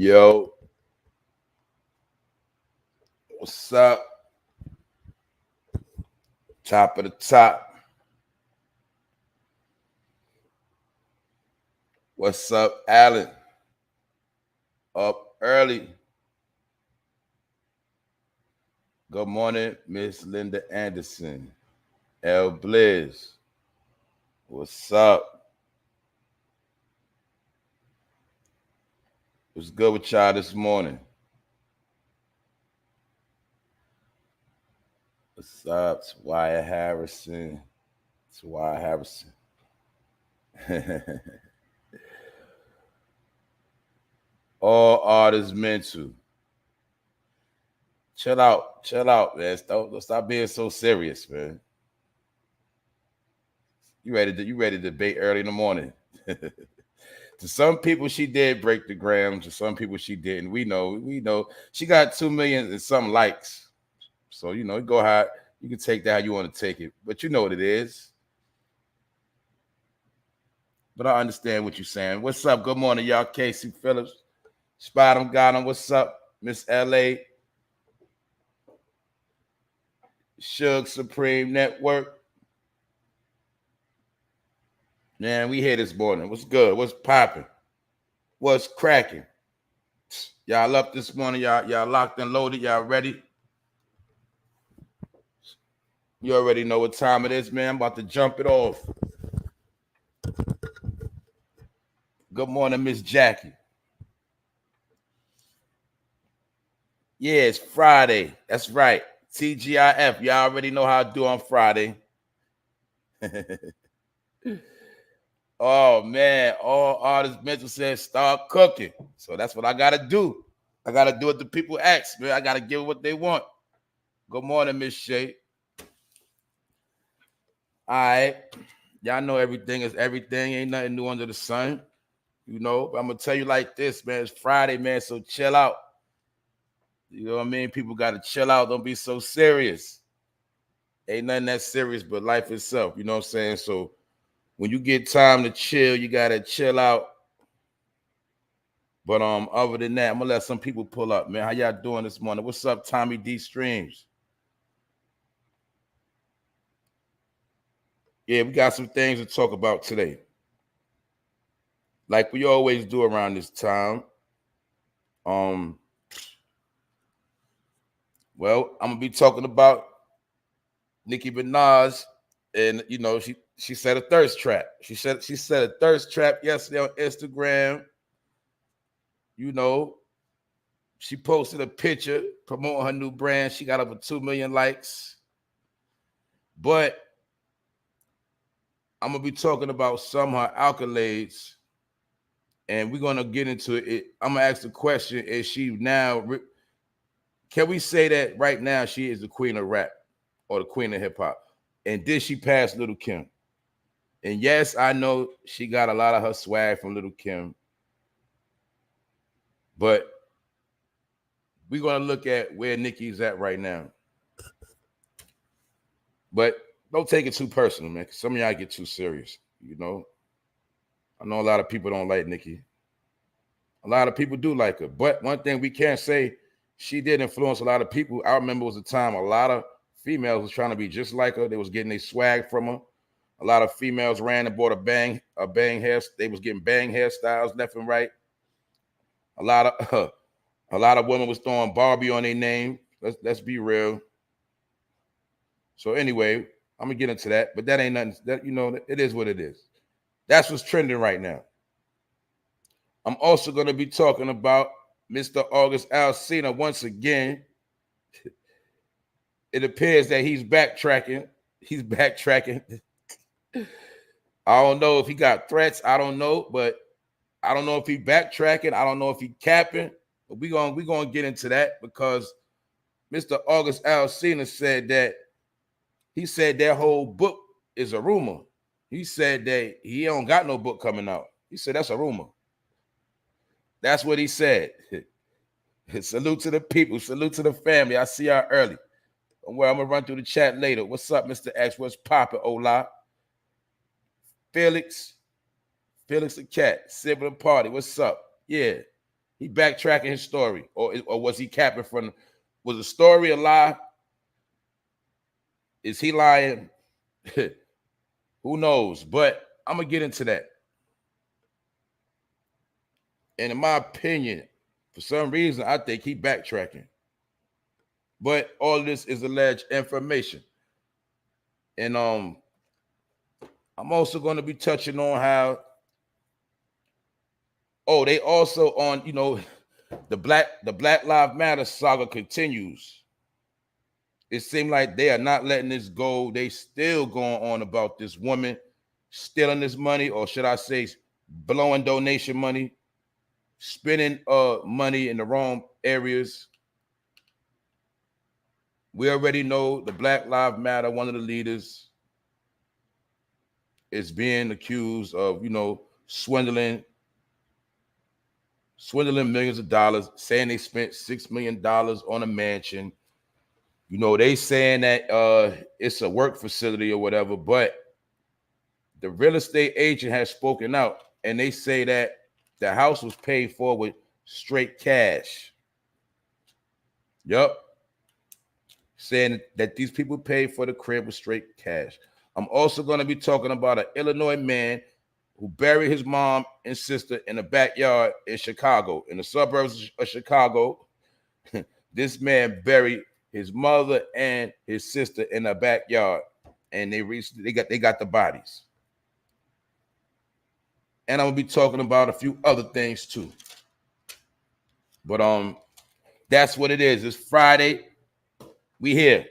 Yo, what's up? Top of the top. What's up, Alan? Up early. Good morning, Miss Linda Anderson. L Blizz. What's up? What's good with y'all this morning? What's up? It's Wyatt Harrison. It's Wyatt Harrison. All artists mental. Chill out, man. Don't stop being so serious, man. You ready to debate early in the morning? To some people, she did break the gram. To some people, she didn't. We know. She got 2 million and some likes. So, go ahead. You can take that how you want to take it. But you know what it is. But I understand what you're saying. What's up? Good morning, y'all. Casey Phillips. Spot him, got him. What's up? Miss L.A. Suge Supreme Network. Man, we here this morning. What's good? What's popping? What's cracking? Y'all up this morning? Y'all locked and loaded? Y'all ready? You already know what time it is, man. I'm about to jump it off. Good morning, Miss Jackie. Yeah, it's Friday. That's right. TGIF. Y'all already know how I do on Friday. Oh, man. All artists mental said start cooking. So that's what I got to do. I got to do what the people ask, man. I got to give what they want. Good morning, Miss Shay. All right. Y'all know everything is everything. Ain't nothing new under the sun. But I'm going to tell you like this, man. It's Friday, man, so chill out. You know what I mean? People got to chill out. Don't be so serious. Ain't nothing that serious but life itself. You know what I'm saying? So when you get time to chill, you got to chill out. But other than that, I'm going to let some people pull up, man. How y'all doing this morning? What's up, Tommy D Streams? Yeah, we got some things to talk about today. Like we always do around this time. Well, I'm gonna be talking about Nicki Minaj, and she set a thirst trap. She set a thirst trap yesterday on Instagram. She posted a picture promoting her new brand. She got over 2 million likes. But I'm gonna be talking about some of her accolades, and we're gonna get into it. I'm gonna ask the question: is she now? Can we say that right now she is the queen of rap or the queen of hip hop? And did she pass Little Kim? And yes, I know she got a lot of her swag from Little Kim, but we're going to look at where Nicki's at right now. But don't take it too personal, man, because some of y'all get too serious, I know a lot of people don't like Nicki. A lot of people do like her. But one thing we can't say, she did influence a lot of people. I remember it was a time a lot of females was trying to be just like her. They was getting their swag from her. A lot of females ran and bought a bang hair. They was getting bang hairstyles left and right. A lot of women was throwing Barbie on their name. Let's be real. So anyway, I'm gonna get into that, but that ain't nothing. That it is what it is. That's what's trending right now. I'm also gonna be talking about Mr. August Alsina once again. It appears that he's backtracking. I don't know if he got threats. I don't know, but I don't know if he backtracking. I don't know if he capping. But we gonna get into that because Mr. August Alsina said that that whole book is a rumor. He said that he don't got no book coming out. He said that's a rumor. That's what he said. Salute to the people. Salute to the family. I see y'all early. Well, I'm going to run through the chat later. What's up, Mr. X? What's poppin', Ola? Felix the Cat. Sibling Party. What's up? Yeah. He backtracking his story, or was he capping from? Was the story a lie? Is he lying? Who knows? But I'm gonna get into that. And in my opinion, for some reason, I think he backtracking. But all this is alleged information. And I'm also going to be touching on how, they also on, the Black Lives Matter saga continues. It seems like they are not letting this go. They still going on about this woman stealing this money, or should I say blowing donation money, spending money in the wrong areas. We already know the Black Lives Matter, one of the leaders, is being accused of, swindling millions of dollars, saying they spent $6 million on a mansion. They saying that it's a work facility or whatever, but the real estate agent has spoken out, and they say that the house was paid for with straight cash. Yup. Saying that these people paid for the crib with straight cash. I'm also going to be talking about an Illinois man who buried his mom and sister in a backyard in Chicago, in the suburbs of Chicago. This man buried his mother and his sister in a backyard, and they got the bodies. And I'm gonna be talking about a few other things too. But that's what it is. It's Friday. We here.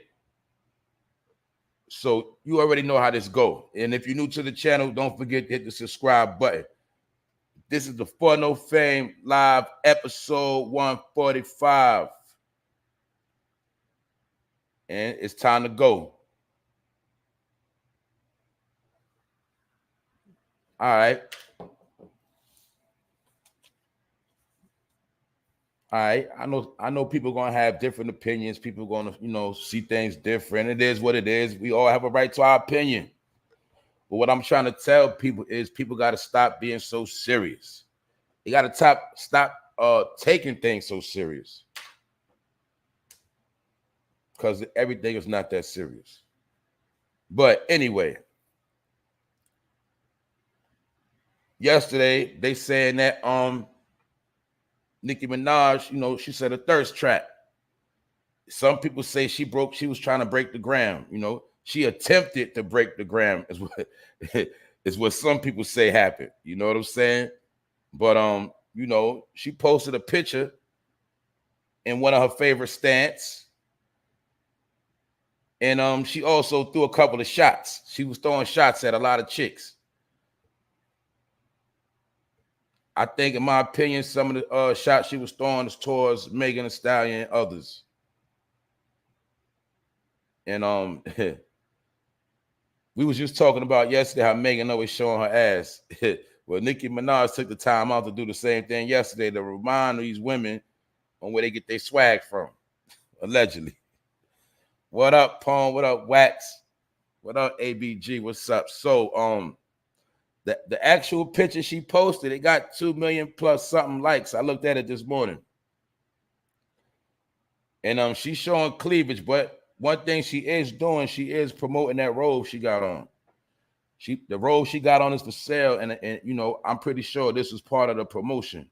So you already know how this go. And if you're new to the channel, don't forget to hit the subscribe button. This is the For No Fame Live episode 145. And it's time to go. All right. All right, I know people are gonna have different opinions. People are gonna, see things different. It is what it is. We all have a right to our opinion. But what I'm trying to tell people is people got to stop being so serious. You got to stop taking things so serious, because everything is not that serious. But anyway, yesterday they saying that Nicki Minaj, she said a thirst trap. Some people say she was trying to break the gram. She attempted to break the gram is what some people say happened. You know what I'm saying? But she posted a picture in one of her favorite stance. And she also threw a couple of shots. She was throwing shots at a lot of chicks. I think, in my opinion, some of the shots she was throwing is towards Megan Thee Stallion and others. And we was just talking about yesterday how Megan always showing her ass. Well, Nicki Minaj took the time out to do the same thing yesterday to remind these women on where they get their swag from, allegedly. What up, Pone? What up, Wax? What up, ABG? What's up? So, the actual picture she posted, it got 2 million plus something likes. I looked at it this morning. And she's showing cleavage, but one thing she is doing, she is promoting that robe she got on. The robe she got on is for sale, and I'm pretty sure this was part of the promotion.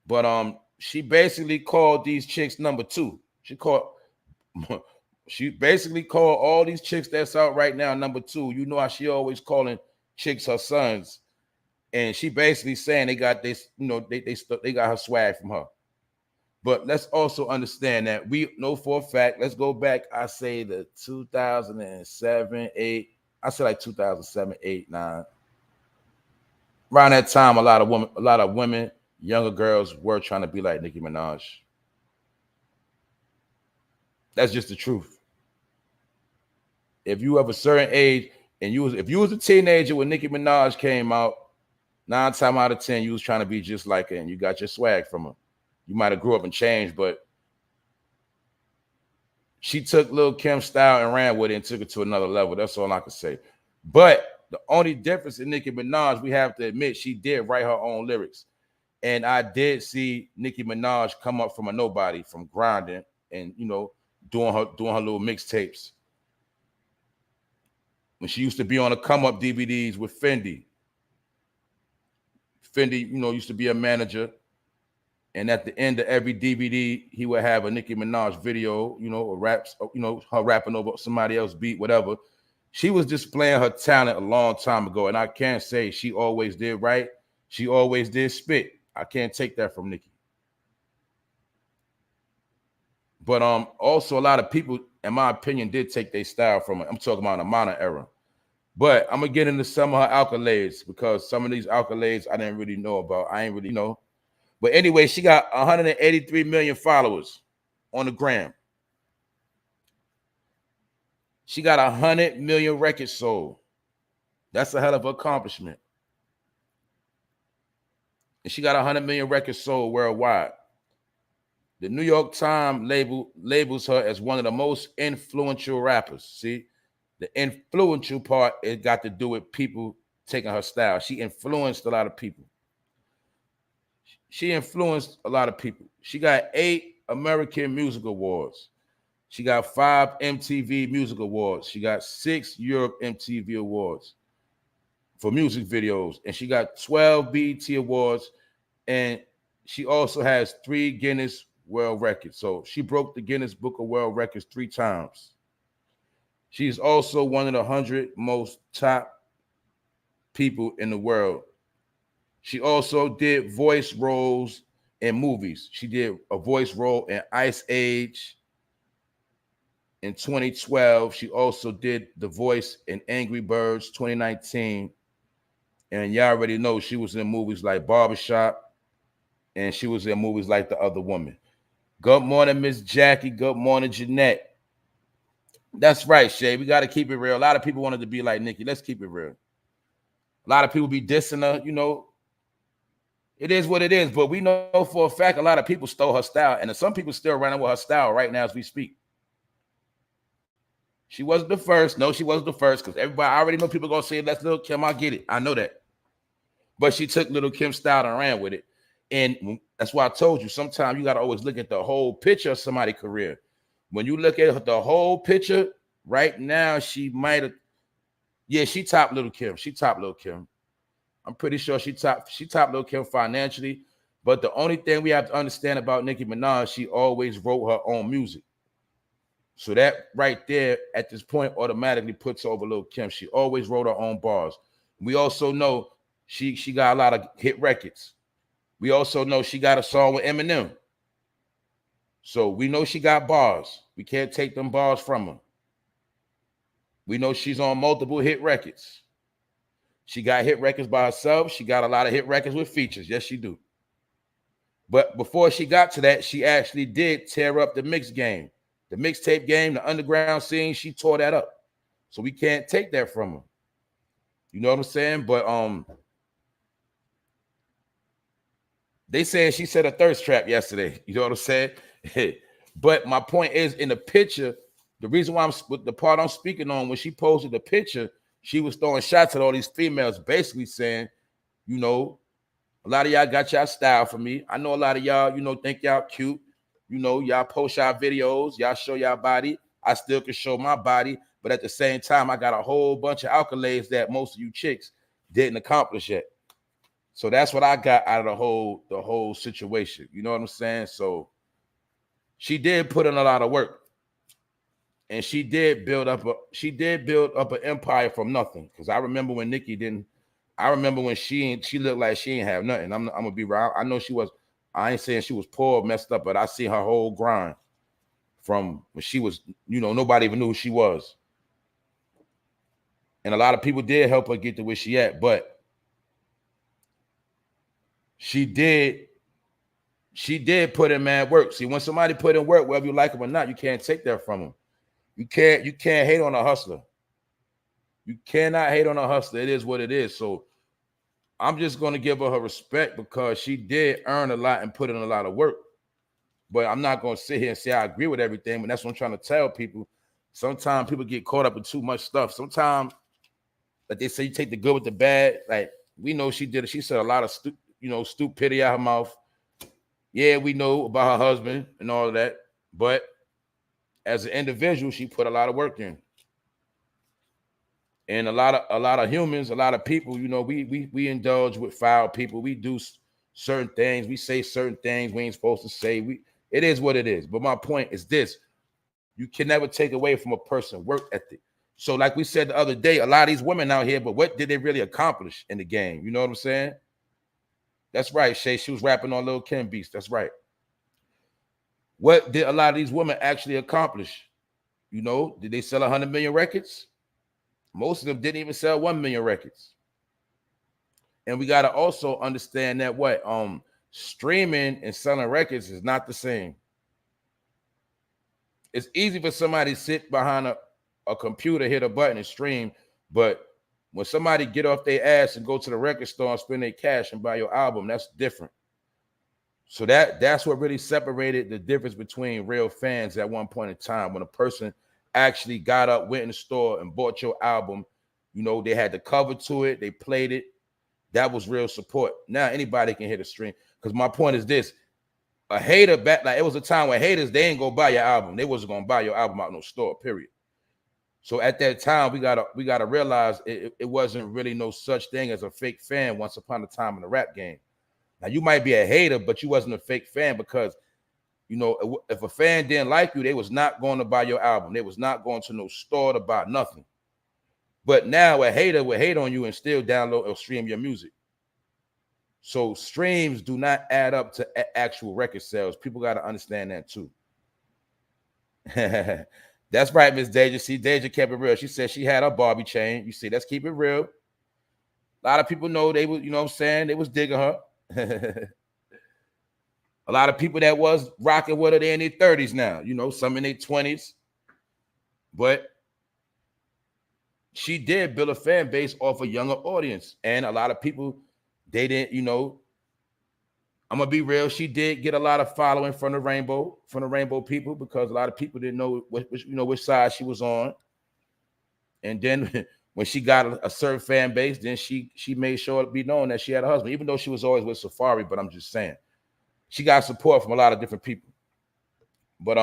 But she basically called these chicks number two. She basically called all these chicks that's out right now number two. You know how she always calling chicks her sons, and she basically saying they got this, they got her swag from her. But let's also understand that we know for a fact. Let's go back. I say the 2007, 8. I say like 2007, 8, 9. Around that time, a lot of women, younger girls were trying to be like Nicki Minaj. That's just the truth. If you have a certain age and if you was a teenager when Nicki Minaj came out, 9 times out of 10, you was trying to be just like her, and you got your swag from her. You might have grew up and changed, but she took Lil' Kim's style and ran with it and took it to another level. That's all I can say. But the only difference in Nicki Minaj, we have to admit, she did write her own lyrics. And I did see Nicki Minaj come up from a nobody, from grinding and, you know, doing her little mixtapes. When she used to be on the come up DVDs with Fendi. Fendi, you know, used to be a manager. And at the end of every DVD, he would have a Nicki Minaj video, you know, or raps, you know, her rapping over somebody else's beat, whatever. She was displaying her talent a long time ago. And I can't say she always did right. She always did spit. I can't take that from Nicki. But also a lot of people, in my opinion, did take their style from it. I'm talking about the modern era. But I'm gonna get into some of her accolades, because some of these accolades I didn't really know about. I ain't really know. But anyway, she got 183 million followers on the gram. She got 100 million records sold. That's a hell of an accomplishment. And she got 100 million records sold worldwide. The New York Times labels her as one of the most influential rappers. See, the influential part, it got to do with people taking her style. She influenced a lot of people. She influenced a lot of people. She got 8 American Music Awards. She got 5 MTV Music Awards. She got 6 Europe MTV Awards for music videos. And she got 12 BET Awards. And she also has 3 Guinness World Records. So she broke the Guinness Book of World Records 3 times. She's also one of the 100 most top people in the world. She also did voice roles in movies. She did a voice role in Ice Age in 2012. She also did the voice in Angry Birds 2019. And y'all already know she was in movies like Barbershop, and she was in movies like The Other Woman. Good morning, Miss Jackie. Good morning, Jeanette. That's right, Shay. We got to keep it real. A lot of people wanted to be like Nicki. Let's keep it real. A lot of people be dissing her, you know. It is what it is, but we know for a fact a lot of people stole her style, and some people still running with her style right now as we speak. She wasn't the first. No, she wasn't the first, because everybody, I already know people going to say, that's Lil' Kim. I get it. I know that. But she took Lil' Kim's style and ran with it. And that's why I told you, sometimes you got to always look at the whole picture of somebody's career. When you look at the whole picture, right now, she might have, yeah, she topped Lil' Kim. She topped Lil' Kim. I'm pretty sure she topped Lil' Kim financially. But the only thing we have to understand about Nicki Minaj, she always wrote her own music. So that right there at this point automatically puts her over Lil' Kim. She always wrote her own bars. We also know she got a lot of hit records. We also know she got a song with Eminem. So we know she got bars. We can't take them bars from her. We know she's on multiple hit records. She got hit records by herself. She got a lot of hit records with features. Yes, she do. But before she got to that, she actually did tear up the mix game. The mixtape game, the underground scene, she tore that up. So we can't take that from her. You know what I'm saying? But they saying she set a thirst trap yesterday. You know what I'm saying? But my point is, in the picture, the reason why the part I'm speaking on, when she posted the picture, she was throwing shots at all these females, basically saying, you know, a lot of y'all got y'all style for me. I know a lot of y'all, you know, think y'all cute. You know, y'all post y'all videos, y'all show y'all body. I still can show my body, but at the same time, I got a whole bunch of accolades that most of you chicks didn't accomplish yet. So that's what I got out of the whole situation. You know what I'm saying? So she did put in a lot of work, and she did build up an empire from nothing. Because I remember when Nicki didn't. I remember when she looked like she ain't have nothing. I'm gonna be right. I know she was. I ain't saying she was poor, messed up, but I see her whole grind from when she was, you know, nobody even knew who she was. And a lot of people did help her get to where she at, but she did put in mad work. See, when somebody put in work, whether you like them or not, you can't take that from them. You can't hate on a hustler. You cannot hate on a hustler. It is what it is. So I'm just going to give her respect, because she did earn a lot and put in a lot of work. But I'm not going to sit here and say I agree with everything, but that's what I'm trying to tell people. Sometimes people get caught up in too much stuff. Sometimes, like they say, you take the good with the bad. Like, we know she did it. She said a lot of stupidity out her mouth. Yeah, we know about her husband and all of that, but as an individual, she put a lot of work in. And a lot of humans, a lot of people, we indulge with foul people. We do certain things. We say certain things we ain't supposed to say. It is what it is. But my point is this: you can never take away from a person's work ethic. So, like we said the other day, a lot of these women out here, but what did they really accomplish in the game? You know what I'm saying? That's right, Shay. She was rapping on Lil' Kim beats. That's right. What did a lot of these women actually accomplish? Did they sell 100 million records? Most of them didn't even sell 1 million records. And we got to also understand that streaming and selling records is not the same. It's easy for somebody to sit behind a computer, hit a button and stream, but when somebody get off their ass and go to the record store and spend their cash and buy your album, that's different. So that's what really separated the difference between real fans at one point in time. When a person actually got up, went in the store and bought your album, they had the cover to it, they played it. That was real support. Now anybody can hit a stream. Because my point is this: a hater it was a time when haters, they ain't gonna buy your album. They wasn't gonna buy your album out no store, period. So at that time, we gotta realize it wasn't really no such thing as a fake fan once upon a time in the rap game. Now you might be a hater, but you wasn't a fake fan because if a fan didn't like you, they was not going to buy your album. They was not going to no store to buy nothing. But now a hater will hate on you and still download or stream your music. So streams do not add up to actual record sales. People got to understand that too. That's right, Miss Deja. See, Deja kept it real. She said she had a Barbie chain. You see, let's keep it real. A lot of people know they was, what I'm saying, they was digging her. A lot of people that was rocking with her, they in their 30s now, some in their 20s. But she did build a fan base off a younger audience. And a lot of people, they didn't, I'm gonna be real, she did get a lot of following from the rainbow people, because a lot of people didn't know which side she was on. And then when she got a certain fan base, then she made sure to be known that she had a husband, even though she was always with Safari. But I'm just saying, she got support from a lot of different people. But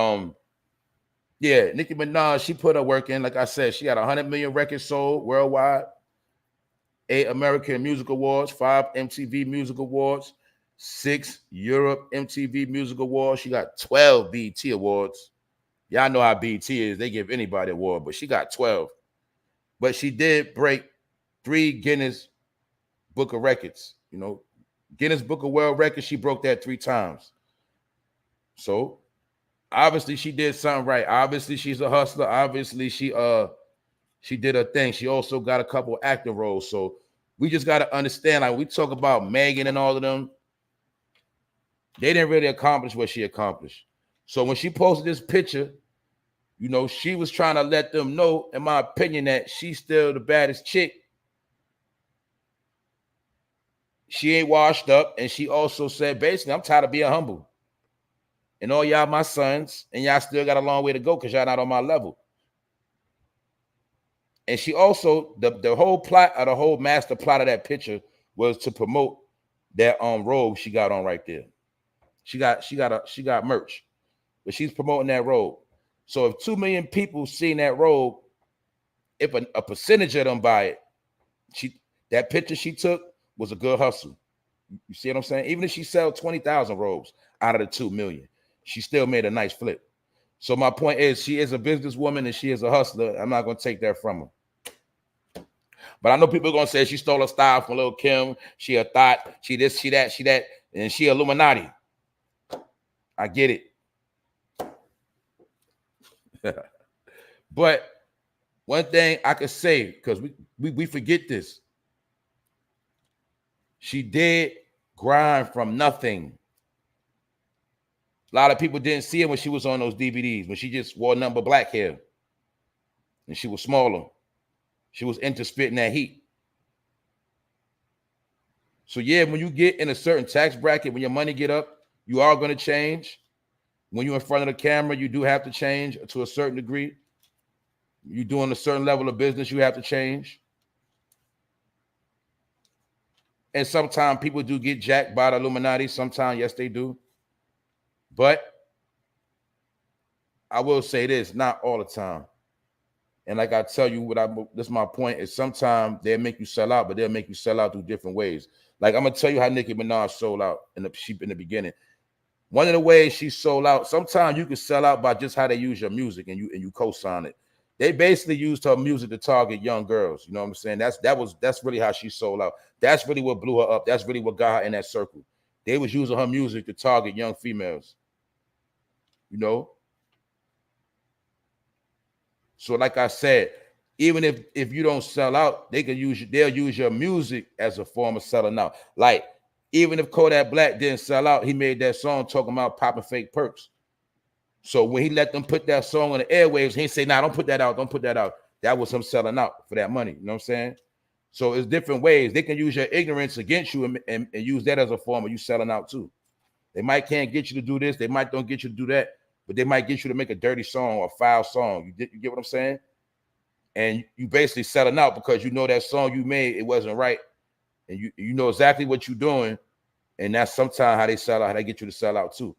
yeah, Nicki Minaj, she put her work in. Like I said, she had 100 million records sold worldwide, 8 American Music Awards, 5 MTV Music Awards, 6 Europe MTV Music Awards. She got 12 BET Awards. Y'all know how BET is. They give anybody an award, but she got 12. But she did break 3 Guinness Book of Records. Guinness Book of World Records, she broke that 3 times. So obviously she did something right. Obviously she's a hustler. Obviously she did her thing. She also got a couple of acting roles. So we just got to understand, like we talk about Megan and all of them, they didn't really accomplish what she accomplished. So when she posted this picture, she was trying to let them know, in my opinion, that she's still the baddest chick. She ain't washed up. And she also said, basically, I'm tired of being humble. And all y'all my sons, and y'all still got a long way to go because y'all not on my level. And she also, the whole plot, or the whole master plot of that picture was to promote that robe she got on right there. She got merch, but she's promoting that robe. So if 2 million people seen that robe, if a percentage of them buy it, that picture she took was a good hustle. You see what I'm saying? Even if she sell 20,000 robes out of the 2 million, she still made a nice flip. So my point is, she is a businesswoman and she is a hustler. I'm not going to take that from her. But I know people are going to say she stole her style from Lil' Kim. She a thought, she this, she that, and she Illuminati. I get it. But one thing I could say, because we forget this, she did grind from nothing. A lot of people didn't see her when she was on those DVDs, when she just wore nothing but black hair. And she was smaller. She was into spitting that heat. So yeah, when you get in a certain tax bracket, when your money get up, you are going to change. When you're in front of the camera, you do have to change to a certain degree. You're doing a certain level of business, you have to change. And sometimes people do get jacked by the Illuminati. Sometimes, yes, they do. But I will say this, not all the time. And like I tell you, this is my point, is sometimes they'll make you sell out, but they'll make you sell out through different ways. Like I'm gonna tell you how Nicki Minaj sold out in the beginning. One of the ways she sold out, sometimes you can sell out by just how they use your music and you co-sign it. They basically used her music to target young girls. You know what I'm saying? That's really how she sold out. That's really what blew her up. That's really what got her in that circle. They was using her music to target young females. You know? So like I said, even if you don't sell out, they'll use your music as a form of selling out. Like, even if Kodak Black didn't sell out, he made that song talking about popping fake perks. So when he let them put that song on the airwaves, he say, nah, don't put that out. Don't put that out. That was him selling out for that money. You know what I'm saying? So it's different ways. They can use your ignorance against you and use that as a form of you selling out too. They might can't get you to do this. They might don't get you to do that, but they might get you to make a dirty song or a foul song. You get what I'm saying? And you basically selling out because you know that song you made, it wasn't right. And you know exactly what you're doing. And that's sometimes how they sell out, how they get you to sell out too.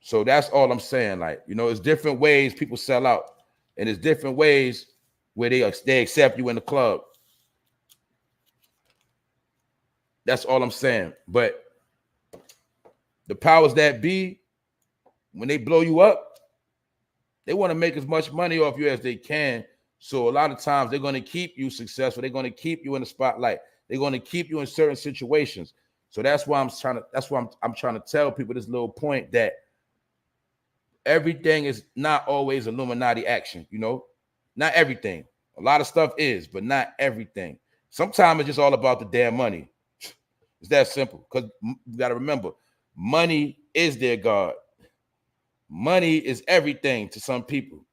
So that's all I'm saying. Like, you know, it's different ways people sell out. And it's different ways where they accept you in the club. That's all I'm saying. But the powers that be, when they blow you up, they want to make as much money off you as they can. So a lot of times they're going to keep you successful. They're going to keep you in the spotlight. They're going to keep you in certain situations. So that's why I'm trying to tell people this little point, that everything is not always Illuminati action, you know? Not everything. A lot of stuff is, but not everything. Sometimes it's just all about the damn money. It's that simple. Because you got to remember, money is their God. Money is everything to some people.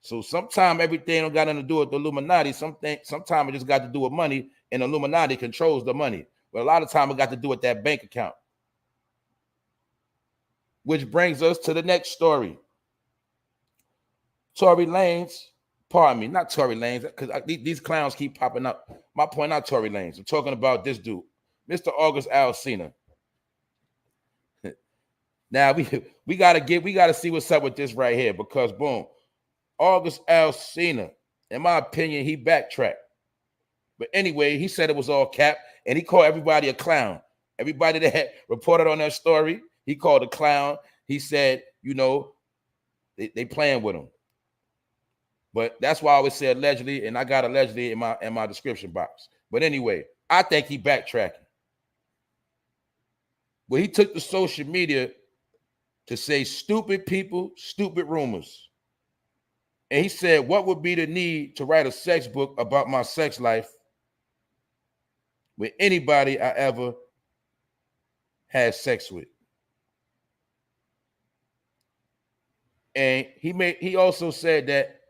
So sometimes everything don't got nothing to do with the Illuminati. Sometimes it just got to do with money, and the Illuminati controls the money. But a lot of time it got to do with that bank account. Which brings us to the next story. Tory Lanez, pardon me, not Tory Lanez, because these clowns keep popping up. My point, not Tory Lanez. I'm talking about this dude, Mr. August Alsina. Now we gotta see what's up with this right here, because boom, August Alsina, in my opinion, he backtracked. But anyway, he said it was all cap, and he called everybody a clown. Everybody that had reported on that story, he called a clown. He said, you know, they playing with him. But that's why I always say allegedly, and I got allegedly in my description box. But anyway, I think he backtracking. Well, he took to social media to say stupid people, stupid rumors. And he said, what would be the need to write a sex book about my sex life with anybody I ever had sex with? And he also said that,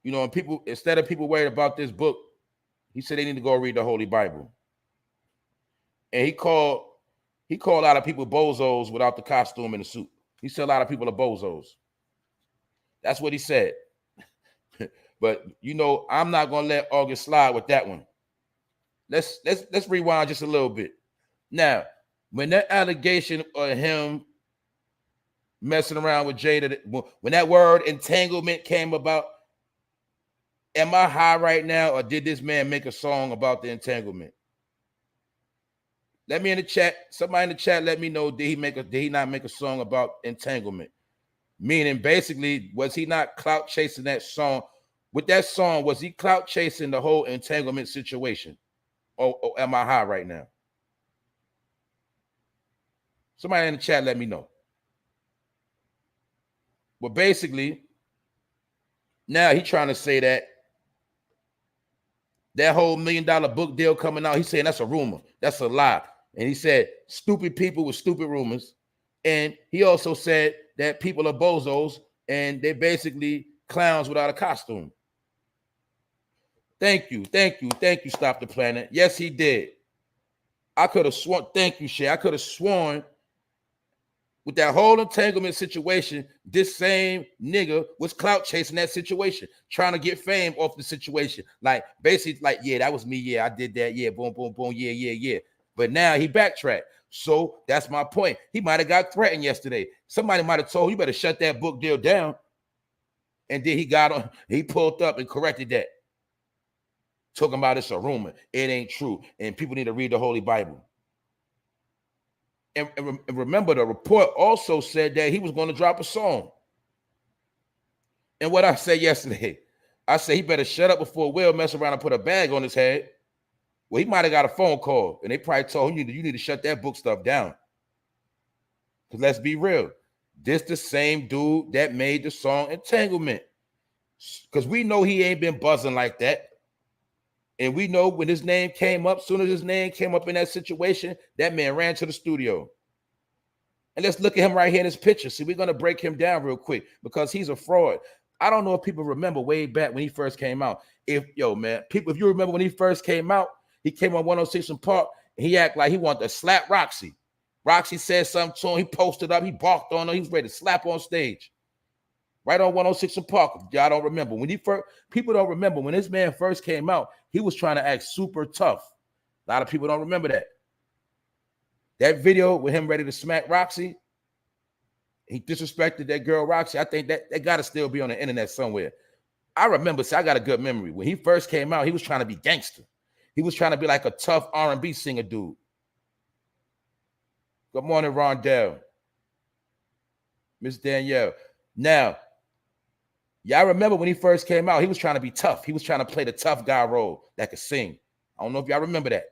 you know, people, instead of people worried about this book, he said they need to go read the Holy Bible. And he called a lot of people bozos without the costume and the suit. He said a lot of people are bozos. That's what he said. But you know, I'm not gonna let August slide with that one. Let's rewind just a little bit. Now, when that allegation of him messing around with Jada, when that word entanglement came about, am I high right now, or did this man make a song about the entanglement? Let me in the chat. Somebody in the chat, let me know, did he not make a song about entanglement? Meaning, basically, was he not clout chasing that song? With that song, was he clout chasing the whole entanglement situation? Or am I high right now? Somebody in the chat, let me know. Well, basically, now he's trying to say that whole $1 million book deal coming out, he's saying that's a rumor. That's a lie. And he said stupid people with stupid rumors. And he also said that people are bozos and they're basically clowns without a costume. Thank you. Stop the Planet. Yes, he did. I could have sworn, thank you, Shay. I could have sworn With that whole entanglement situation, this same nigga was clout chasing that situation, trying to get fame off the situation. Like, basically, like, yeah, that was me. Yeah, I did that. Yeah, boom, boom, boom. Yeah, yeah, yeah. But now he backtracked. So that's my point. He might have got threatened yesterday. Somebody might have told you better shut that book deal down. And then he got on, he pulled up and corrected that. Talking about it's a rumor. It ain't true. And people need to read the Holy Bible. And remember, the report also said that he was going to drop a song. And what I said yesterday, I said he better shut up before Will mess around and put a bag on his head. Well, he might have got a phone call, and they probably told him, you need to shut that book stuff down. Because let's be real, this the same dude that made the song Entanglement. Because we know he ain't been buzzing like that. And we know when his name came up, soon as his name came up in that situation, that man ran to the studio. And let's look at him right here in this picture. See, we're going to break him down real quick because he's a fraud. I don't know if people remember way back when he first came out. If you remember when he first came out, he came on 106 and Park, and he acted like he wanted to slap Roxy. Roxy said something to him. He posted up. He barked on her. He was ready to slap on stage. Right on 106 and Park. Y'all don't remember. People don't remember when this man first came out, he was trying to act super tough. A lot of people don't remember that. That video with him ready to smack Roxy, he disrespected that girl Roxy. I think that got to still be on the internet somewhere. I remember, I got a good memory. When he first came out, he was trying to be gangster. He was trying to be like a tough R&B singer dude. Good morning, Rondell. Miss Danielle. Now, y'all remember when he first came out, he was trying to be tough. He was trying to play the tough guy role that could sing. I don't know if y'all remember that.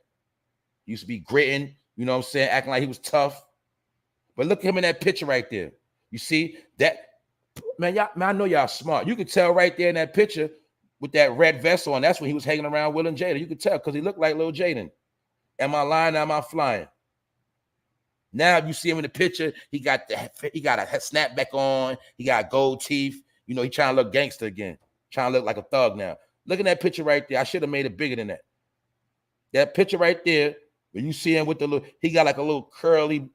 He used to be gritting, you know what I'm saying, acting like he was tough. But look at him in that picture right there. You see that, man, I know y'all smart. You could tell right there in that picture with that red vest on, that's when he was hanging around Will and Jada. You could tell because he looked like Lil Jaden. Am I lying? Am I flying? Now you see him in the picture, he got a snapback on, he got gold teeth. You know, he trying to look gangster again, trying to look like a thug now. Look at that picture right there. I should have made it bigger than that. That picture right there, when you see him with the little, he got like a little curly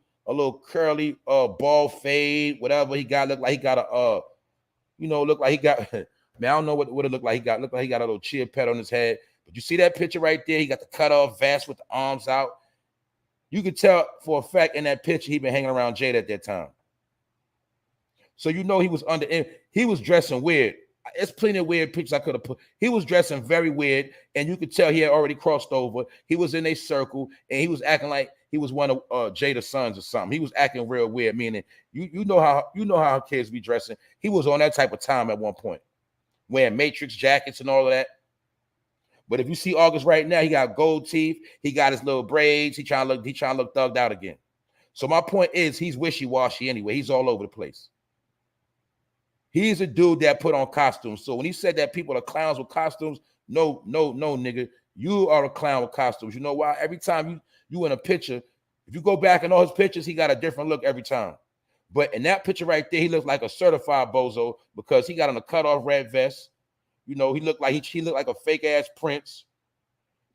ball fade, whatever he got. Look like he got a look like he got, man, I don't know what it looked like. Looked like he got a little chia pet on his head. But you see that picture right there? He got the cut off vest with the arms out. You could tell for a fact in that picture he been hanging around Jada at that time. So you know he was dressing weird. There's plenty of weird pictures I could have put. He was dressing very weird, and you could tell he had already crossed over. He was in a circle, and he was acting like he was one of Jada's sons or something. He was acting real weird, meaning you know how kids be dressing. He was on that type of time at one point, wearing Matrix jackets and all of that. But if you see August right now, he got gold teeth. He got his little braids. He trying to look thugged out again. So my point is, he's wishy-washy anyway. He's all over the place. He's a dude that put on costumes. So when he said that people are clowns with costumes, no, nigga. You are a clown with costumes. You know why? Every time you in a picture, if you go back in all his pictures, he got a different look every time. But in that picture right there, he looks like a certified bozo because he got on a cut-off red vest. You know, he looked like a fake-ass Prince.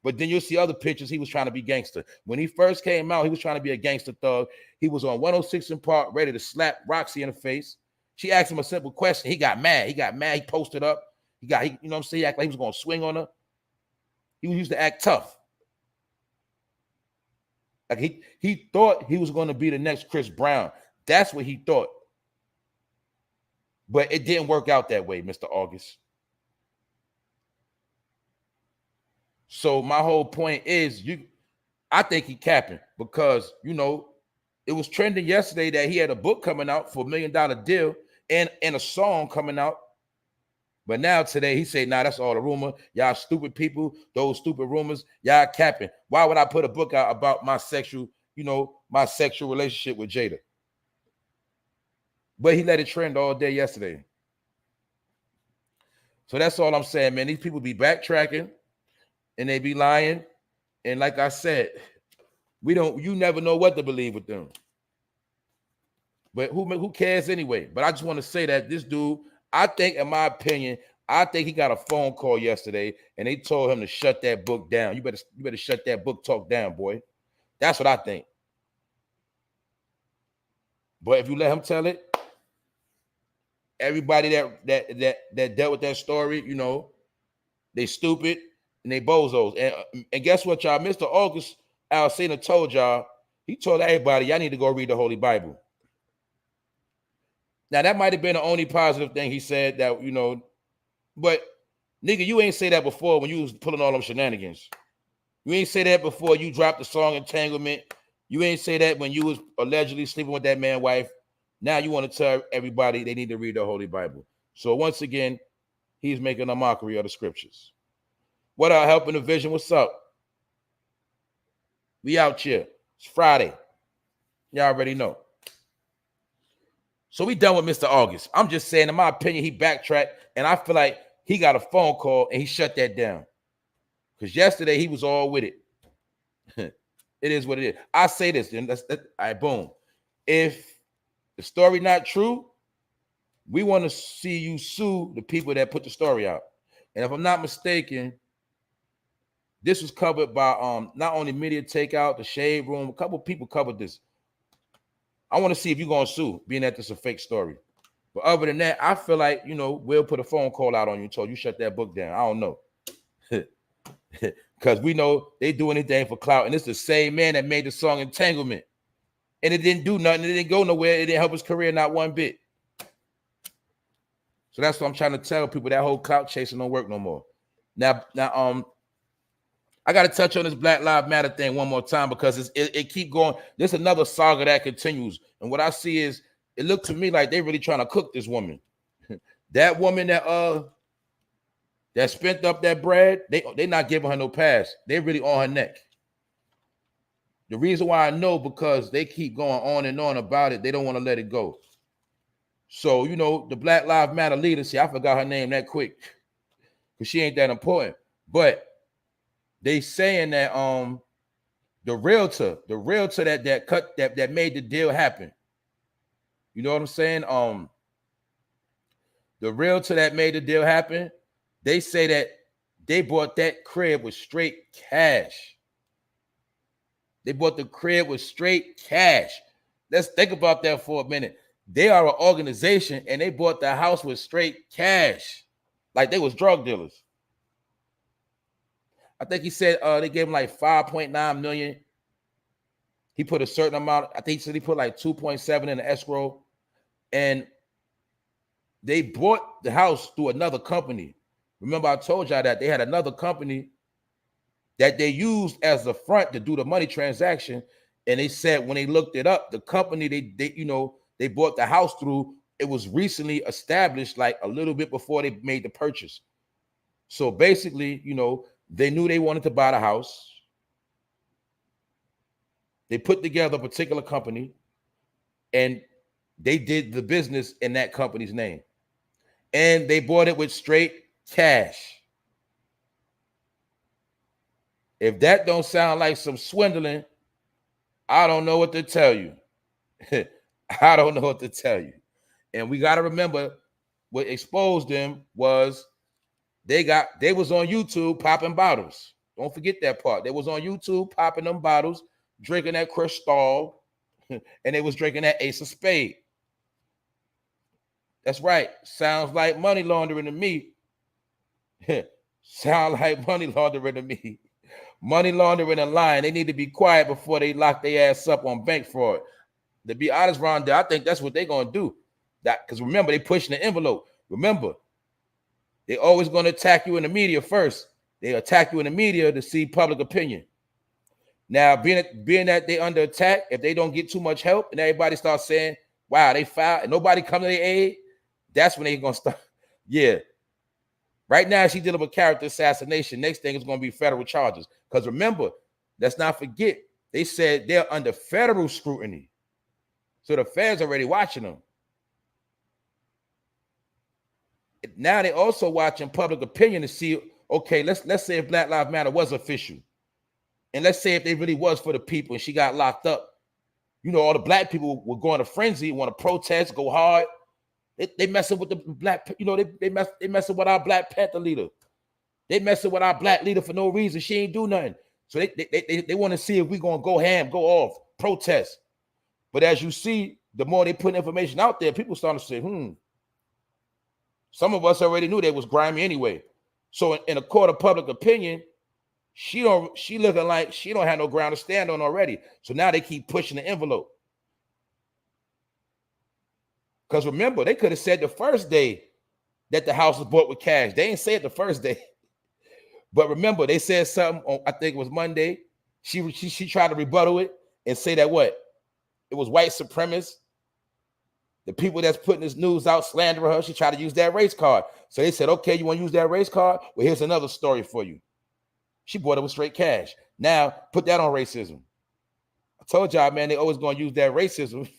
But then you'll see other pictures, he was trying to be gangster. When he first came out, he was trying to be a gangster thug. He was on 106 and Park, ready to slap Roxy in the face. She asked him a simple question. He got mad. He posted up. You know what I'm saying? He acted like he was going to swing on her. He used to act tough. Like he thought he was going to be the next Chris Brown. That's what he thought. But it didn't work out that way, Mr. August. So my whole point is, I think he capping because, you know, it was trending yesterday that he had a book coming out for $1 million deal and a song coming out. But now today he said, nah, that's all a rumor. Y'all stupid people, those stupid rumors, y'all capping. Why would I put a book out about my sexual relationship with Jada? But he let it trend all day yesterday. So that's all I'm saying, man. These people be backtracking and they be lying. And like I said, you never know what to believe with them. But who cares anyway? But I just want to say that this dude, I think, in my opinion, I think he got a phone call yesterday and they told him to shut that book down. You better shut that book talk down, boy. That's what I think. But if you let him tell it, everybody that dealt with that story, you know, they stupid and they bozos. And guess what, y'all? Mr. August Alsina told y'all, he told everybody, y'all need to go read the Holy Bible. Now, that might have been the only positive thing he said that, you know, but nigga, you ain't say that before when you was pulling all them shenanigans. You ain't say that before you dropped the song Entanglement. You ain't say that when you was allegedly sleeping with that man's wife. Now you want to tell everybody they need to read the Holy Bible. So once again, he's making a mockery of the scriptures. What up, Helping the Vision? What's up? We out here. It's Friday. Y'all already know. So we done with Mr. August. I'm just saying, in my opinion, he backtracked, and I feel like he got a phone call and he shut that down. Because yesterday he was all with it. It is what it is. I say this, and all right, boom. If the story not true, we want to see you sue the people that put the story out. And if I'm not mistaken, this was covered by not only Media Takeout, the Shade Room, a couple people covered this. I want to see if you're going to sue, being that this is a fake story. But other than that, I feel like, you know, we'll put a phone call out on you, told you shut that book down. I don't know. Because we know they do anything for clout. And it's the same man that made the song Entanglement. And it didn't do nothing. It didn't go nowhere. It didn't help his career, not one bit. So that's what I'm trying to tell people. That whole clout chasing don't work no more. Now, I got to touch on this Black Lives Matter thing one more time because it keep going. There's another saga that continues. And what I see is, it looked to me like they really trying to cook this woman. That woman that spent up that bread, they not giving her no pass. They really on her neck. The reason why I know, because they keep going on and on about it. They don't want to let it go. So, you know, the Black Lives Matter leader, see, I forgot her name that quick because she ain't that important. But they saying that the realtor that made the deal happen. You know what I'm saying? The realtor that made the deal happen, they say that they bought that crib with straight cash. They bought the crib with straight cash. Let's think about that for a minute. They are an organization and they bought the house with straight cash. Like they was drug dealers. I think he said they gave him like 5.9 million. He put a certain amount. I think he said he put like 2.7 in the escrow. And they bought the house through another company. Remember, I told y'all that they had another company that they used as the front to do the money transaction. And they said when they looked it up, the company they bought the house through, it was recently established, like a little bit before they made the purchase. So basically, you know, they knew they wanted to buy the house. They put together a particular company and they did the business in that company's name. And they bought it with straight cash. If that don't sound like some swindling, I don't know what to tell you. I don't know what to tell you. And we got to remember what exposed them was they was on YouTube popping bottles. Don't forget that part. They was on YouTube popping them bottles, drinking that Cristal, and they was drinking that Ace of Spade. That's right. Sounds like money laundering to me. Sound like money laundering to me. Money laundering and lying. They need to be quiet before they lock their ass up on bank fraud. To be honest, Rhonda, I think that's what they're going to do. That because remember, they pushing the envelope. Remember, they always going to attack you in the media first. They attack you in the media to see public opinion. Now, being that they under attack, if they don't get too much help and everybody starts saying, wow, they filed and nobody come to their aid, that's when they're going to start. Yeah. Right now, she's dealing with character assassination. Next thing is going to be federal charges. Because remember, let's not forget, they said they're under federal scrutiny. So the feds are already watching them. Now they're also watching public opinion to see, okay, let's say if Black Lives Matter was official. And let's say if they really was for the people and she got locked up. You know, all the black people were going to frenzy, want to protest, go hard. They messing with the black, you know, they messing with our Black Panther leader. They messing with our black leader for no reason. She ain't do nothing. So they want to see if we gonna go ham, go off, protest. But as you see, the more they put information out there, people starting to say, some of us already knew they was grimy anyway. So in a court of public opinion, she looking like she don't have no ground to stand on already. So now they keep pushing the envelope. Because remember, they could have said the first day that the house was bought with cash. They ain't say it the first day. But remember, they said something on, I think it was Monday. She tried to rebuttal it and say that what? It was white supremacists. The people that's putting this news out slandering her. She tried to use that race card. So they said, okay, you want to use that race card? Well, here's another story for you. She bought it with straight cash. Now, put that on racism. I told y'all, man, they always going to use that racism.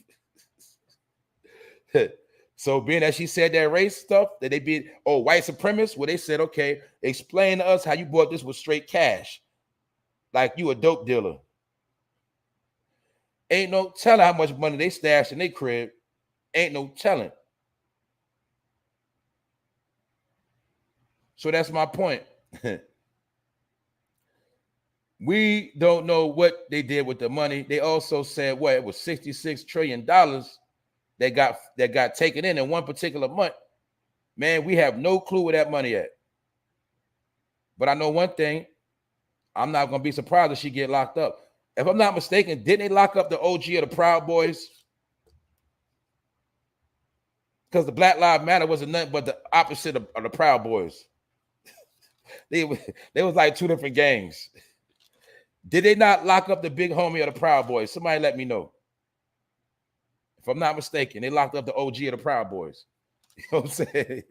So being that she said that race stuff, that they be, white supremacists, well, they said, okay, explain to us how you bought this with straight cash. Like you a dope dealer. Ain't no telling how much money they stashed in their crib. Ain't no telling. So that's my point. We don't know what they did with the money. They also said what it was $66 trillion that got taken in one particular month. Man, we have no clue where that money at. But I know one thing. I'm not gonna be surprised if she get locked up. If I'm not mistaken, didn't they lock up the OG of the Proud Boys? Because the Black Lives Matter wasn't nothing but the opposite of the Proud Boys. They was like two different gangs. Did they not lock up the big homie of the Proud Boys? Somebody let me know. If I'm not mistaken, they locked up the OG of the Proud Boys. You know what I'm saying?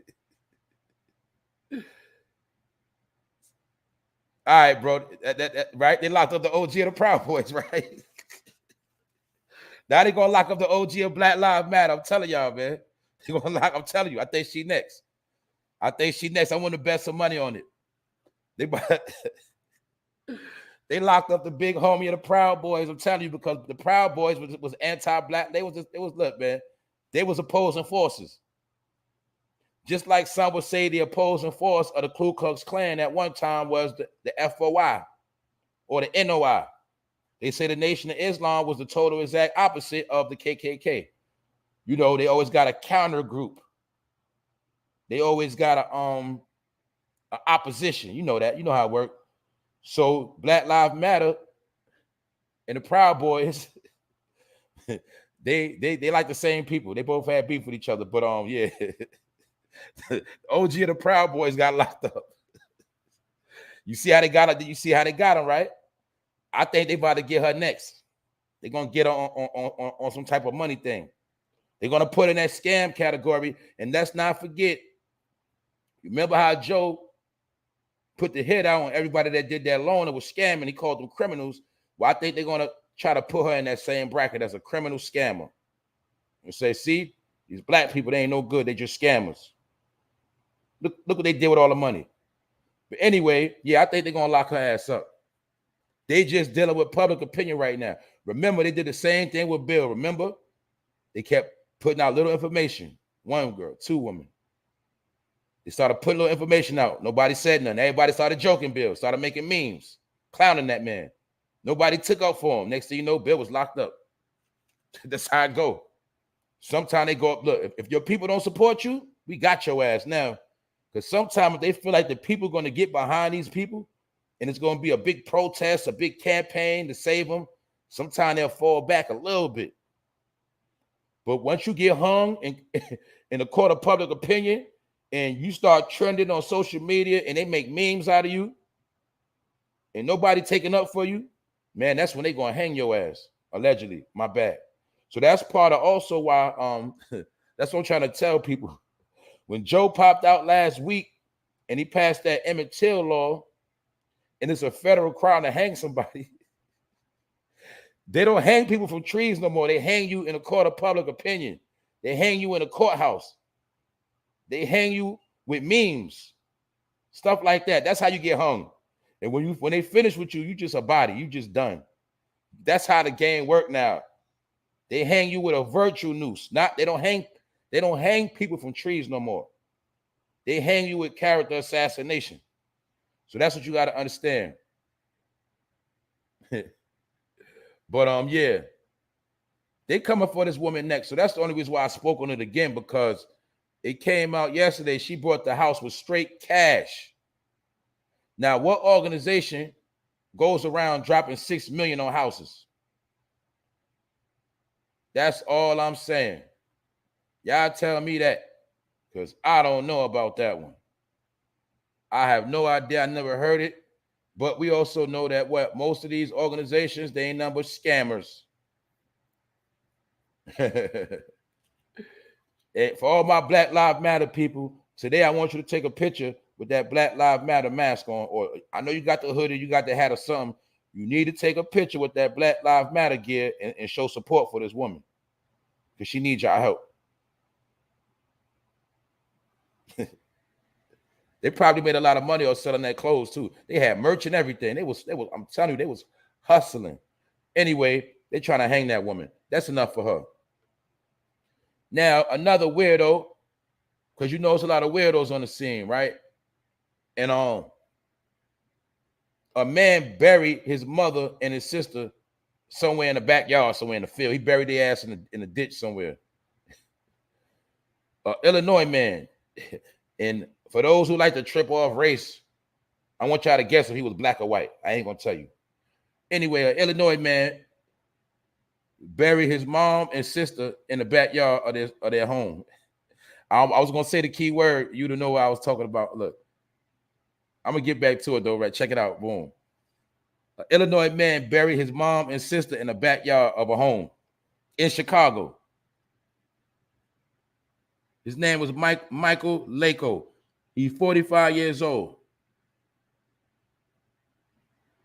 All right, bro. Right? They locked up the OG of the Proud Boys, right? Now they're going to lock up the OG of Black Lives Matter. I'm telling y'all, man. They're going to lock, I'm telling you. I think she next. I want to bet some money on it. They locked up the big homie of the Proud Boys. I'm telling you, because the Proud Boys was anti-black. Look, man, they was opposing forces. Just like some would say the opposing force of the Ku Klux Klan at one time was the FOI or the NOI. They say the Nation of Islam was the total exact opposite of the KKK. You know, they always got a counter group. They always got a opposition. You know that. You know how it works. So Black Lives Matter and the Proud Boys, they like the same people. They both had beef with each other. But yeah. The OG of the Proud Boys got locked up. You see how they got it? You see how they got him, right? I think they about to get her next. They're gonna get her on some type of money thing. They're gonna put in that scam category. And let's not forget, remember how Joe put the hit out on everybody that did that loan that was scamming. He called them criminals. Well, I think they're gonna try to put her in that same bracket as a criminal scammer. And say, see, these black people, they ain't no good. They just scammers. Look what they did with all the money. But anyway, yeah, I think they're gonna lock her ass up. They just dealing with public opinion right now. Remember, they did the same thing with Bill. Remember, they kept putting out little information. One girl, two women. They started putting little information out. Nobody said nothing. Everybody started joking Bill, started making memes, clowning that man. Nobody took up for him. Next thing you know, Bill was locked up. That's how it go. Sometimes they go up, look, if your people don't support you, we got your ass now. Because sometimes they feel like the people are going to get behind these people and it's going to be a big protest, a big campaign to save them. Sometimes they'll fall back a little bit. But once you get hung in the court of public opinion and you start trending on social media and they make memes out of you and nobody taking up for you, man, that's when they're going to hang your ass, allegedly. My bad. So that's part of also why, that's what I'm trying to tell people. When Joe popped out last week and he passed that Emmett Till law, and it's a federal crime to hang somebody, they don't hang people from trees no more. They hang you in a court of public opinion. They hang you in a courthouse. They hang you with memes, stuff like that. That's how you get hung. And when they finish with you, you just a body. You just done. That's how the game work now. They hang you with a virtual noose. They don't hang people from trees no more. They hang you with character assassination. So that's what you got to understand. But yeah. They coming for this woman next. So that's the only reason why I spoke on it again, because it came out yesterday. She bought the house with straight cash. Now, what organization goes around dropping $6 million on houses? That's all I'm saying. Y'all tell me that, because I don't know about that one. I have no idea. I never heard it. But we also know that what most of these organizations, they ain't nothing but scammers. For all my Black Lives Matter people, today I want you to take a picture with that Black Lives Matter mask on, or I know you got the hoodie, you got the hat or something. You need to take a picture with that Black Lives Matter gear and show support for this woman, because she needs y'all help. They probably made a lot of money on selling that clothes too. They had merch and everything. They was, I'm telling you, they was hustling. Anyway, they're trying to hang that woman. That's enough for her. Now, another weirdo, because you know there's a lot of weirdos on the scene, right? And a man buried his mother and his sister somewhere in the backyard, somewhere in the field. He buried their ass in a ditch somewhere. Illinois man. And for those who like to trip off race, I want y'all to guess if he was black or white. I ain't gonna tell you. Anyway, an Illinois man buried his mom and sister in the backyard of their home. I was gonna say the key word, you to know what I was talking about. Look, I'm gonna get back to it though, right? Check it out. Boom. An Illinois man buried his mom and sister in the backyard of a home in Chicago. His name was Michael Lako. He's 45 years old.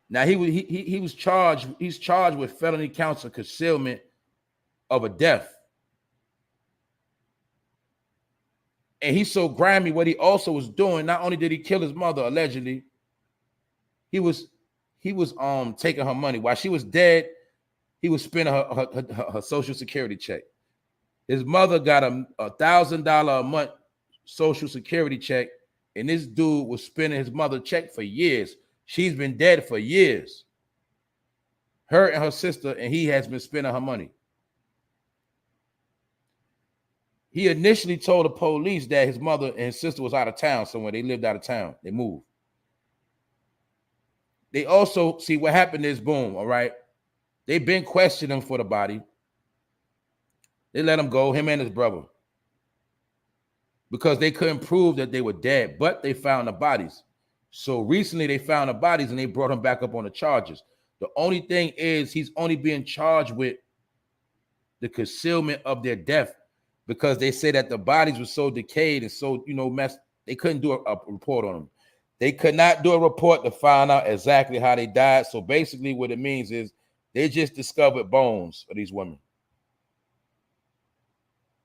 Now he was charged. He's charged with felony counts of concealment of a death. And he's so grimy. What he also was doing, not only did he kill his mother allegedly, he was taking her money while she was dead. He was spending her Social Security check. His mother got a $1,000 a month Social Security check, and this dude was spending his mother's check for years. She's been dead for years. Her and her sister, and he has been spending her money. He initially told the police that his mother and his sister was out of town somewhere. They lived out of town. They moved. They also, see what happened is, boom, all right? They've been questioning him for the body. They let him go, him and his brother, because they couldn't prove that they were dead, but they found the bodies. So recently they found the bodies and they brought him back up on the charges. The only thing is he's only being charged with the concealment of their death, because they say that the bodies were so decayed and so, messed, they couldn't do a report on them. They could not do a report to find out exactly how they died. So basically what it means is they just discovered bones of these women.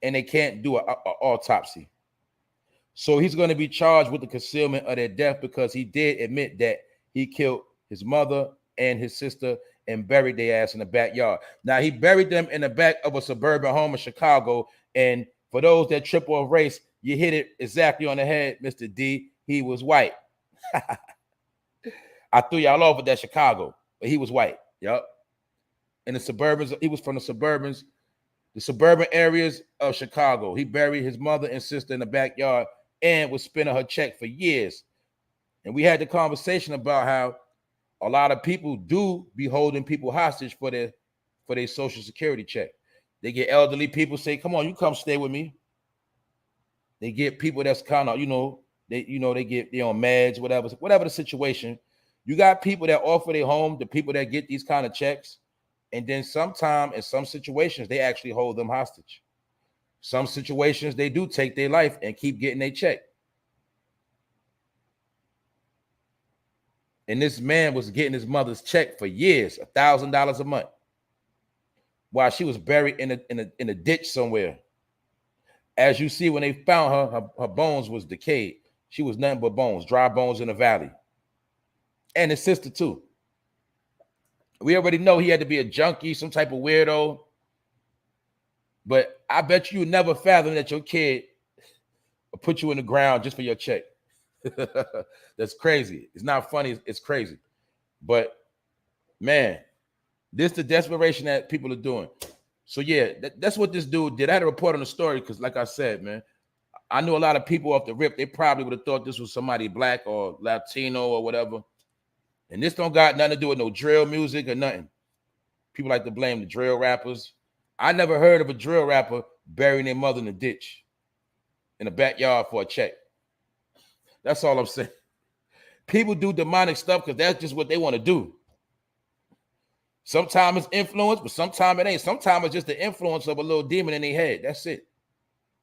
And they can't do an autopsy. So he's going to be charged with the concealment of their death, because he did admit that he killed his mother and his sister and buried their ass in the backyard. Now, he buried them in the back of a suburban home in Chicago. And for those that trip off race, you hit it exactly on the head, Mr. D. He was white. I threw y'all off with that Chicago, but he was white. Yep. In the suburbans, he was from the suburban areas of Chicago. He buried his mother and sister in the backyard and was spending her check for years. And we had the conversation about how a lot of people do be holding people hostage for their Social Security check. They get elderly people say, "Come on, you come stay with me." They get people that's kind of, they get they on meds, whatever the situation. You got people that offer their home to people that get these kind of checks. And then sometime in some situations, they actually hold them hostage. Some situations, they do take their life and keep getting their check. And this man was getting his mother's check for years, $1,000 a month, while she was buried in a ditch somewhere. As you see, when they found her bones was decayed. She was nothing but bones, dry bones in the valley. And his sister too. We already know he had to be a junkie, some type of weirdo. But I bet you never fathom that your kid will put you in the ground just for your check. That's crazy. It's not funny. It's crazy. But man, this is the desperation that people are doing. So yeah, that's what this dude did. I had to report on the story because, like I said, man, I knew a lot of people off the rip. They probably would have thought this was somebody black or Latino or whatever. And this don't got nothing to do with no drill music or nothing. People like to blame the drill rappers. I never heard of a drill rapper burying their mother in a ditch in the backyard for a check. That's all I'm saying. People do demonic stuff because that's just what they want to do. Sometimes it's influence, but sometimes it ain't. Sometimes it's just the influence of a little demon in their head. That's it.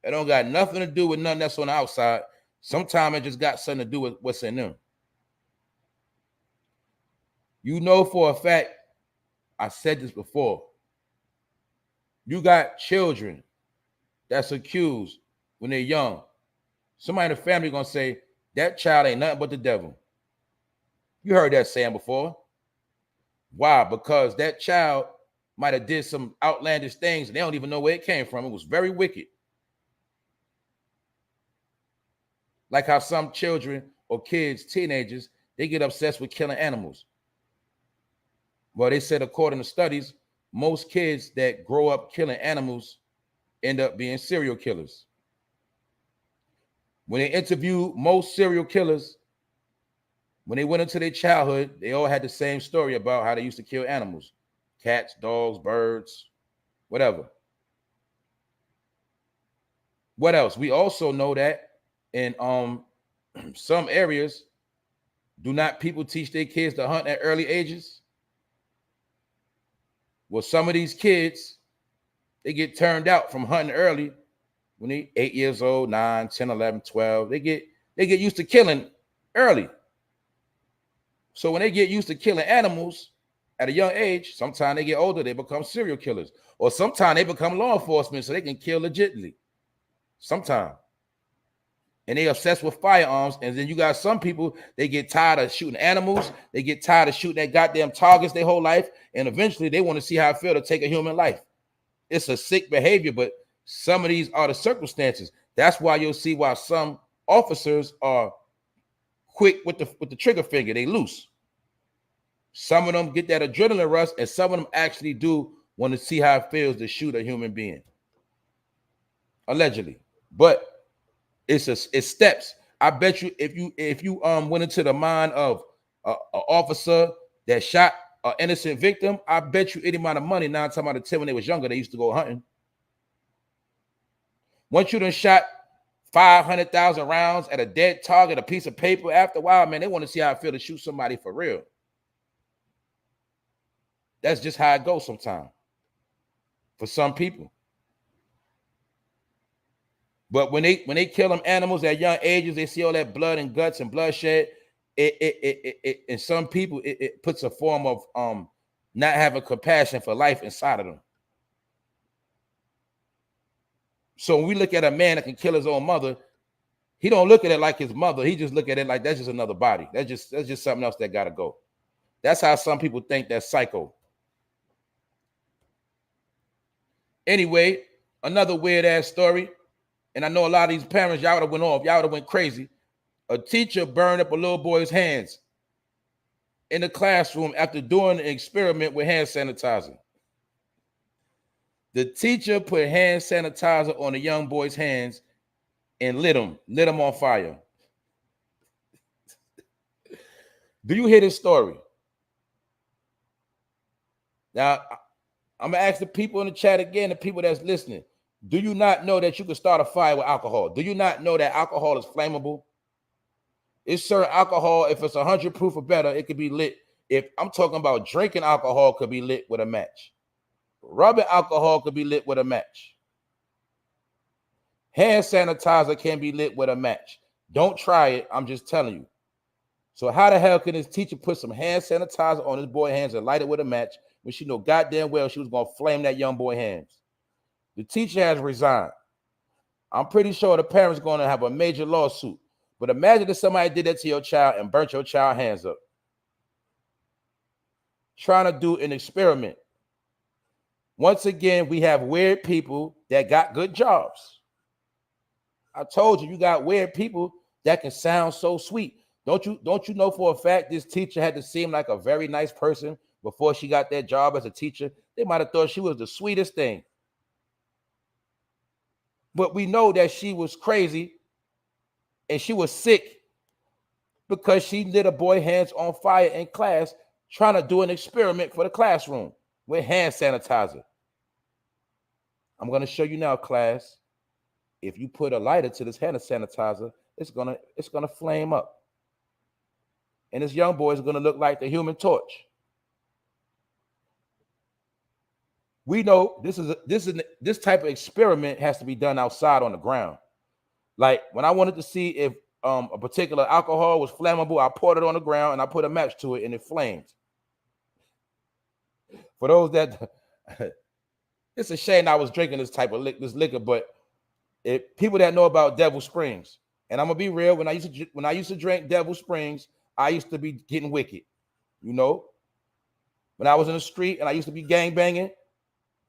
It don't got nothing to do with nothing that's on the outside. Sometimes it just got something to do with what's in them. You know for a fact, I said this before, you got children that's accused when they're young. Somebody in the family gonna say, that child ain't nothing but the devil. You heard that saying before. Why? Because that child might have did some outlandish things and they don't even know where it came from. It was very wicked. Like how some children or kids, teenagers, they get obsessed with killing animals. Well, they said according to studies, most kids that grow up killing animals end up being serial killers. When they interviewed most serial killers, when they went into their childhood, they all had the same story about how they used to kill animals. Cats, dogs, birds, whatever. What else? We also know that in some areas, do not people teach their kids to hunt at early ages? Well, some of these kids, they get turned out from hunting early when they're 8 years old, 9, 10, 11, 12. They get used to killing early. So when they get used to killing animals at a young age, sometimes they get older, they become serial killers. Or sometimes they become law enforcement so they can kill legitimately. Sometimes. And they obsessed with firearms. And then you got some people, they get tired of shooting animals. They get tired of shooting at goddamn targets their whole life. And eventually they want to see how it feels to take a human life. It's a sick behavior, but some of these are the circumstances. That's why you'll see why some officers are quick with the trigger finger. They loose. Some of them get that adrenaline rush, and some of them actually do want to see how it feels to shoot a human being. Allegedly. But it's steps. I bet you if you went into the mind of an officer that shot an innocent victim, I bet you any amount of money, 9 times out of 10 when they was younger, they used to go hunting. Once you done shot 500,000 rounds at a dead target, a piece of paper, after a while, man, they want to see how it feels to shoot somebody for real. That's just how it goes sometimes for some people. But when they kill them animals at young ages, they see all that blood and guts and bloodshed. It in some people, it puts a form of not having compassion for life inside of them. So when we look at a man that can kill his own mother, he don't look at it like his mother. He just look at it like that's just another body. That's just something else that gotta go. That's how some people think that's psycho. Anyway, another weird ass story. And I know a lot of these parents, y'all would have went off. Y'all would have went crazy. A teacher burned up a little boy's hands in the classroom after doing an experiment with hand sanitizer. The teacher put hand sanitizer on the young boy's hands and lit him on fire. Do you hear this story? Now, I'm going to ask the people in the chat again, the people that's listening. Do you not know that you can start a fire with alcohol? Do you not know that alcohol is flammable? It's certain alcohol, if it's 100 proof or better, it could be lit. If I'm talking about drinking alcohol, could be lit with a match. Rubbing alcohol could be lit with a match. Hand sanitizer can be lit with a match. Don't try it. I'm just telling you. So how the hell can this teacher put some hand sanitizer on his boy's hands and light it with a match when she know goddamn well she was going to flame that young boy's hands? The teacher has resigned. I'm pretty sure the parents are going to have a major lawsuit. But imagine if somebody did that to your child and burnt your child's hands up. Trying to do an experiment. Once again, we have weird people that got good jobs. I told you, you got weird people that can sound so sweet. Don't you know for a fact this teacher had to seem like a very nice person before she got that job as a teacher? They might have thought she was the sweetest thing. But we know that she was crazy and she was sick because she lit a boy hands on fire in class trying to do an experiment for the classroom with hand sanitizer. I'm going to show you now, class. If you put a lighter to this hand sanitizer, it's gonna flame up. And this young boy is gonna look like the Human Torch. We know this type of experiment has to be done outside on the ground. Like when I wanted to see if a particular alcohol was flammable, I poured it on the ground and I put a match to it and it flamed. For those that, it's a shame I was drinking this type of liquor, but people that know about Devil Springs, and I'm gonna be real, when I used to drink Devil Springs, I used to be getting wicked. You know, when I was in the street and I used to be gang banging,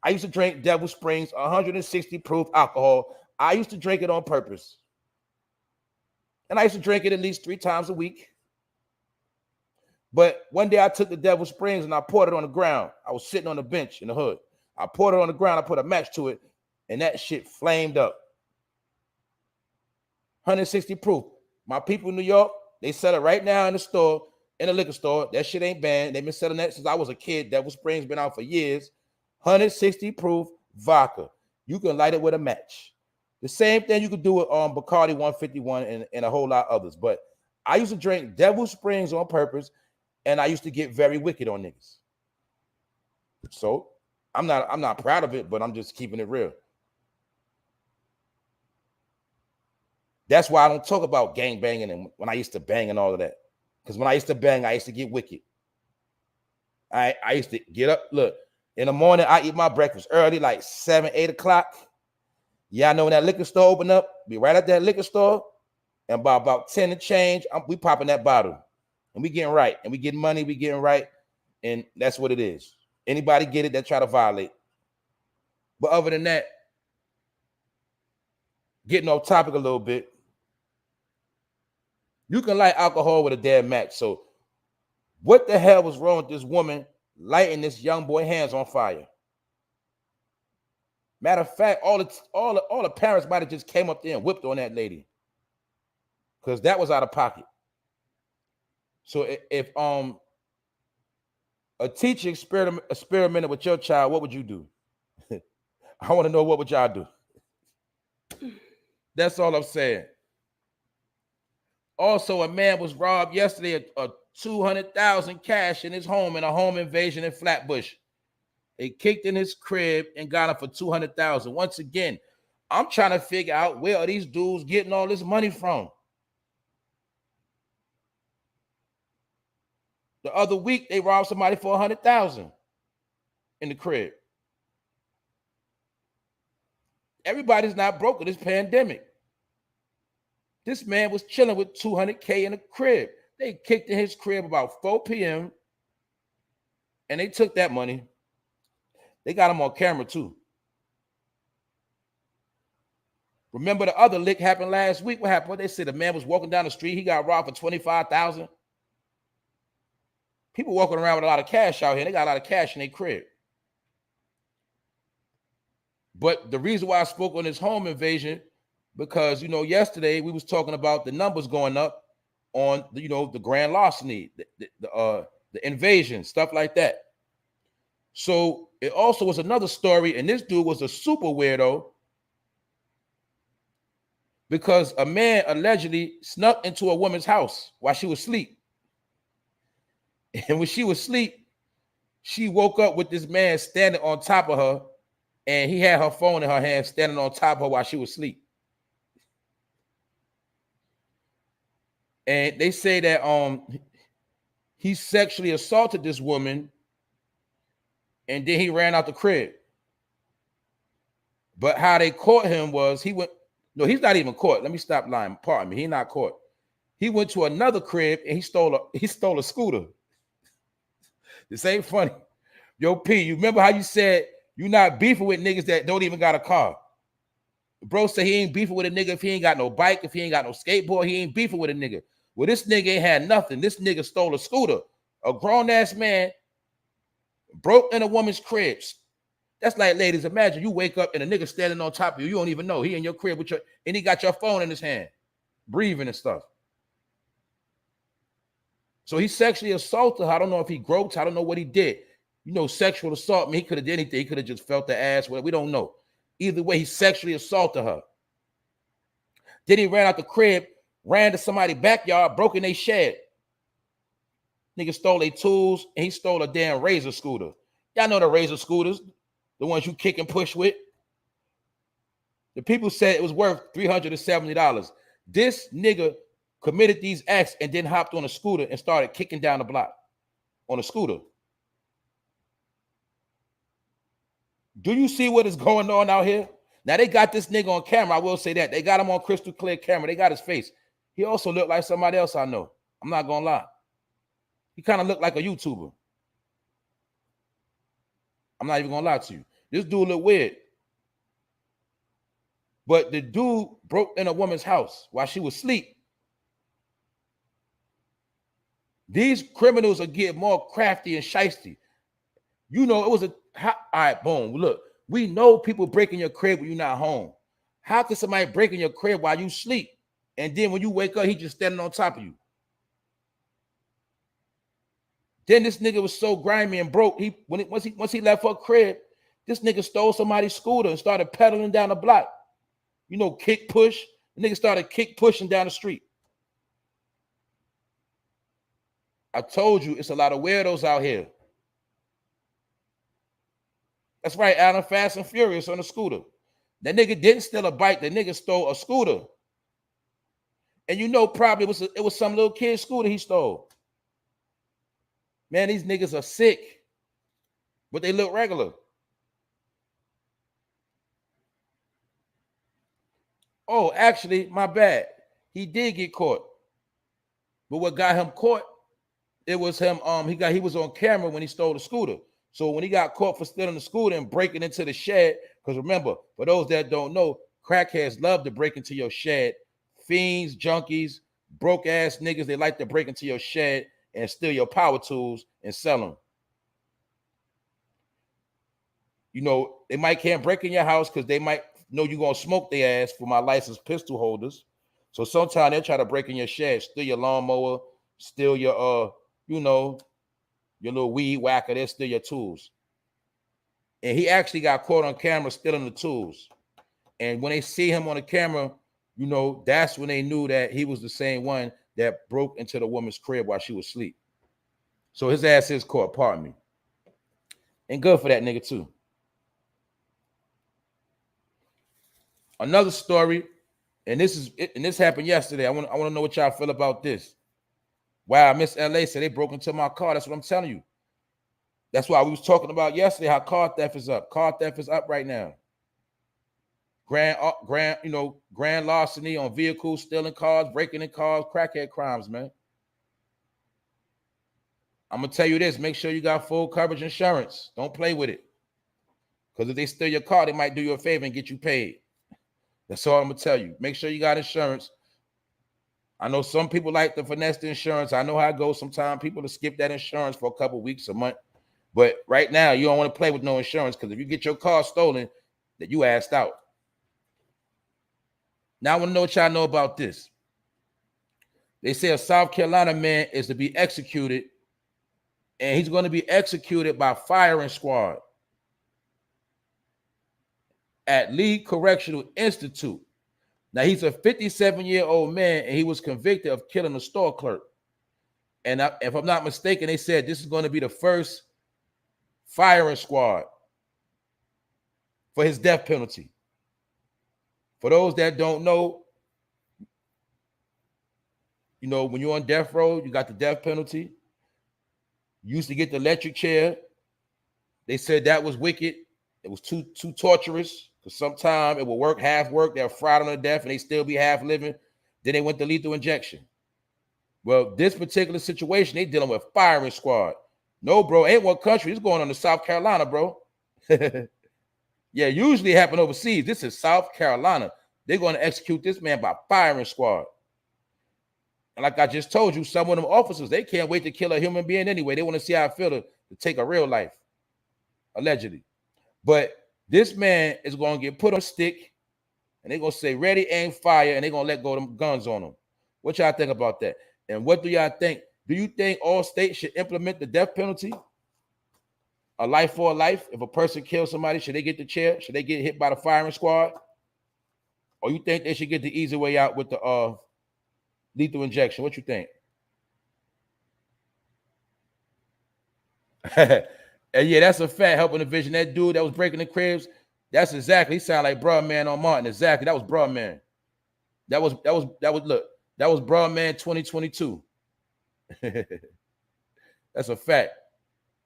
I used to drink Devil Springs 160 proof alcohol. I used to drink it on purpose. And I used to drink it at least 3 times a week. But one day I took the Devil Springs and I poured it on the ground. I was sitting on the bench in the hood. I poured it on the ground. I put a match to it, and that shit flamed up. 160 proof. My people in New York, they sell it right now in the store, in the liquor store. That shit ain't banned. They've been selling that since I was a kid. Devil Springs been out for years. 160 proof vodka. You can light it with a match. The same thing you could do with Bacardi 151 and a whole lot of others. But I used to drink Devil Springs on purpose, and I used to get very wicked on niggas. So I'm not proud of it, but I'm just keeping it real. That's why I don't talk about gang banging and when I used to bang and all of that. Because when I used to bang, I used to get wicked. I used to get up. Look, in the morning, I eat my breakfast early, like 7, 8 o'clock. Yeah, I know when that liquor store open up, be right at that liquor store. And by about 10 to change, we popping that bottle. And we getting right. And we getting money, we getting right. And that's what it is. Anybody get it that try to violate. But other than that, getting off topic a little bit, you can light alcohol with a damn match. So what the hell was wrong with this woman lighting this young boy hands on fire? Matter of fact, all the parents might have just came up there and whipped on that lady, because that was out of pocket. So if a teacher experimented with your child, what would you do? I want to know, what would y'all do? That's all I'm saying. Also, a man was robbed yesterday of $200,000 cash in his home in a home invasion in Flatbush. They kicked in his crib and got him for $200,000. Once again, I'm trying to figure out, where are these dudes getting all this money from? The other week, they robbed somebody for $100,000 in the crib. Everybody's not broke in this pandemic. This man was chilling with $200K in the crib. They kicked in his crib about 4 p.m. and they took that money. They got him on camera too. Remember the other lick happened last week? What happened? What they said, the man was walking down the street. He got robbed for $25,000. People walking around with a lot of cash out here. They got a lot of cash in their crib. But the reason why I spoke on this home invasion, because, you know, yesterday we was talking about the numbers going up on, you know, the grand larceny, the invasion, stuff like that. So it also was another story, and this dude was a super weirdo, because a man allegedly snuck into a woman's house while she was asleep. And when she was asleep, she woke up with this man standing on top of her, and he had her phone in her hand, standing on top of her while she was asleep. And they say that he sexually assaulted this woman, and then he ran out the crib. But how they caught him was he's not even caught. Let me stop lying. Pardon me. He's not caught. He went to another crib and he stole a scooter. This ain't funny. Yo, P, you remember how you said you not beefing with niggas that don't even got a car? Bro said he ain't beefing with a nigga if he ain't got no bike, if he ain't got no skateboard, he ain't beefing with a nigga. Well, this nigga ain't had nothing. This nigga stole a scooter. A grown-ass man broke in a woman's crib, That's like, ladies, imagine you wake up and a nigga standing on top of you. You don't even know. He in your crib with and he got your phone in his hand, breathing and stuff. So he sexually assaulted her. I don't know if he groped. I don't know what he did. You know, sexual assault, I mean, he could have did anything. He could have just felt the ass. Whatever. We don't know. Either way, he sexually assaulted her. Then he ran out the crib, ran to somebody's backyard, broke in their shed. Nigga stole their tools, and he stole a damn Razor scooter. Y'all know the Razor scooters, the ones you kick and push with. The people said it was worth $370. This nigga committed these acts and then hopped on a scooter and started kicking down the block on a scooter. Do you see what is going on out here? Now, they got this nigga on camera. I will say that. They got him on crystal clear camera. They got his face. He also looked like somebody else I know. I'm not going to lie. He kind of looked like a YouTuber. I'm not even going to lie to you. This dude looked weird. But the dude broke in a woman's house while she was asleep. These criminals are getting more crafty and shiesty. You know, it was all right, boom. Look, we know people break in your crib when you're not home. How can somebody break in your crib while you sleep? And then when you wake up, he just standing on top of you. Then this nigga was so grimy and broke. Once he left her crib, this nigga stole somebody's scooter and started pedaling down the block. You know, kick push. The nigga started kick pushing down the street. I told you, it's a lot of weirdos out here. That's right, Alan, Fast and Furious on a scooter. That nigga didn't steal a bike. The nigga stole a scooter. And you know, probably it was some little kid's scooter he stole. Man, these niggas are sick, but they look regular. Oh, actually, my bad. He did get caught. But what got him caught, it was him. He was on camera when he stole the scooter. So when he got caught for stealing the scooter and breaking into the shed, because remember, for those that don't know, crackheads love to break into your shed. Fiends, junkies, broke ass niggas, they like to break into your shed and steal your power tools and sell them. You know, they can't break in your house because they might know you're going to smoke their ass for my licensed pistol holders. So sometimes they'll try to break in your shed, steal your lawnmower, steal your, your little weed whacker, they'll steal your tools. And he actually got caught on camera stealing the tools. And when they see him on the camera, you know, that's when they knew that he was the same one that broke into the woman's crib while she was asleep. So his ass is caught, pardon me. And good for that nigga too. Another story, and this happened yesterday. I want to know what y'all feel about this. Wow, Miss LA said they broke into my car. That's what I'm telling you. That's why we was talking about yesterday how car theft is up. Car theft is up right now. Grand larceny on vehicles, stealing cars, breaking in cars, crackhead crimes, man. I'm gonna tell you this: make sure you got full coverage insurance. Don't play with it, because if they steal your car, they might do you a favor and get you paid. That's all I'm gonna tell you. Make sure you got insurance. I know some people like to finesse the insurance. I know how it goes. Sometimes people will skip that insurance for a couple of weeks, a month. But right now, you don't want to play with no insurance, because if you get your car stolen, that you assed out. Now I want to know what y'all know about this. They say a South Carolina man is to be executed, and he's going to be executed by firing squad at Lee Correctional Institute. Now, he's a 57-year-old man, and he was convicted of killing a store clerk. And if I'm not mistaken, they said this is going to be the first firing squad for his death penalty. For those that don't know, you know, when you're on death row, you got the death penalty. You used to get the electric chair. They said that was wicked. It was too torturous, because sometimes it will work, half work. They're fried on to death and they still be half living. Then they went to lethal injection. Well, this particular situation, they dealing with firing squad. No, bro, ain't one country. It's going on to South Carolina, bro. Yeah, usually happen overseas. This is South Carolina. They're going to execute this man by firing squad. And like I just told you, some of them officers, they can't wait to kill a human being anyway. They want to see how it feels to take a real life, allegedly. But this man is going to get put on a stick, and they're going to say, ready, aim, fire, and they're going to let go of them guns on him. What y'all think about that? And what do y'all think? Do you think all states should implement the death penalty? A life for a life? If a person kills somebody, should they get the chair? Should they get hit by the firing squad? Or you think they should get the easy way out with the lethal injection? What you think? And yeah, that's a fact. Helping the vision. That dude that was breaking the cribs, that's exactly. He sounded like Bruh Man on Martin. Exactly. That was Bruh Man. That was look. That was Bruh Man 2022. That's a fact.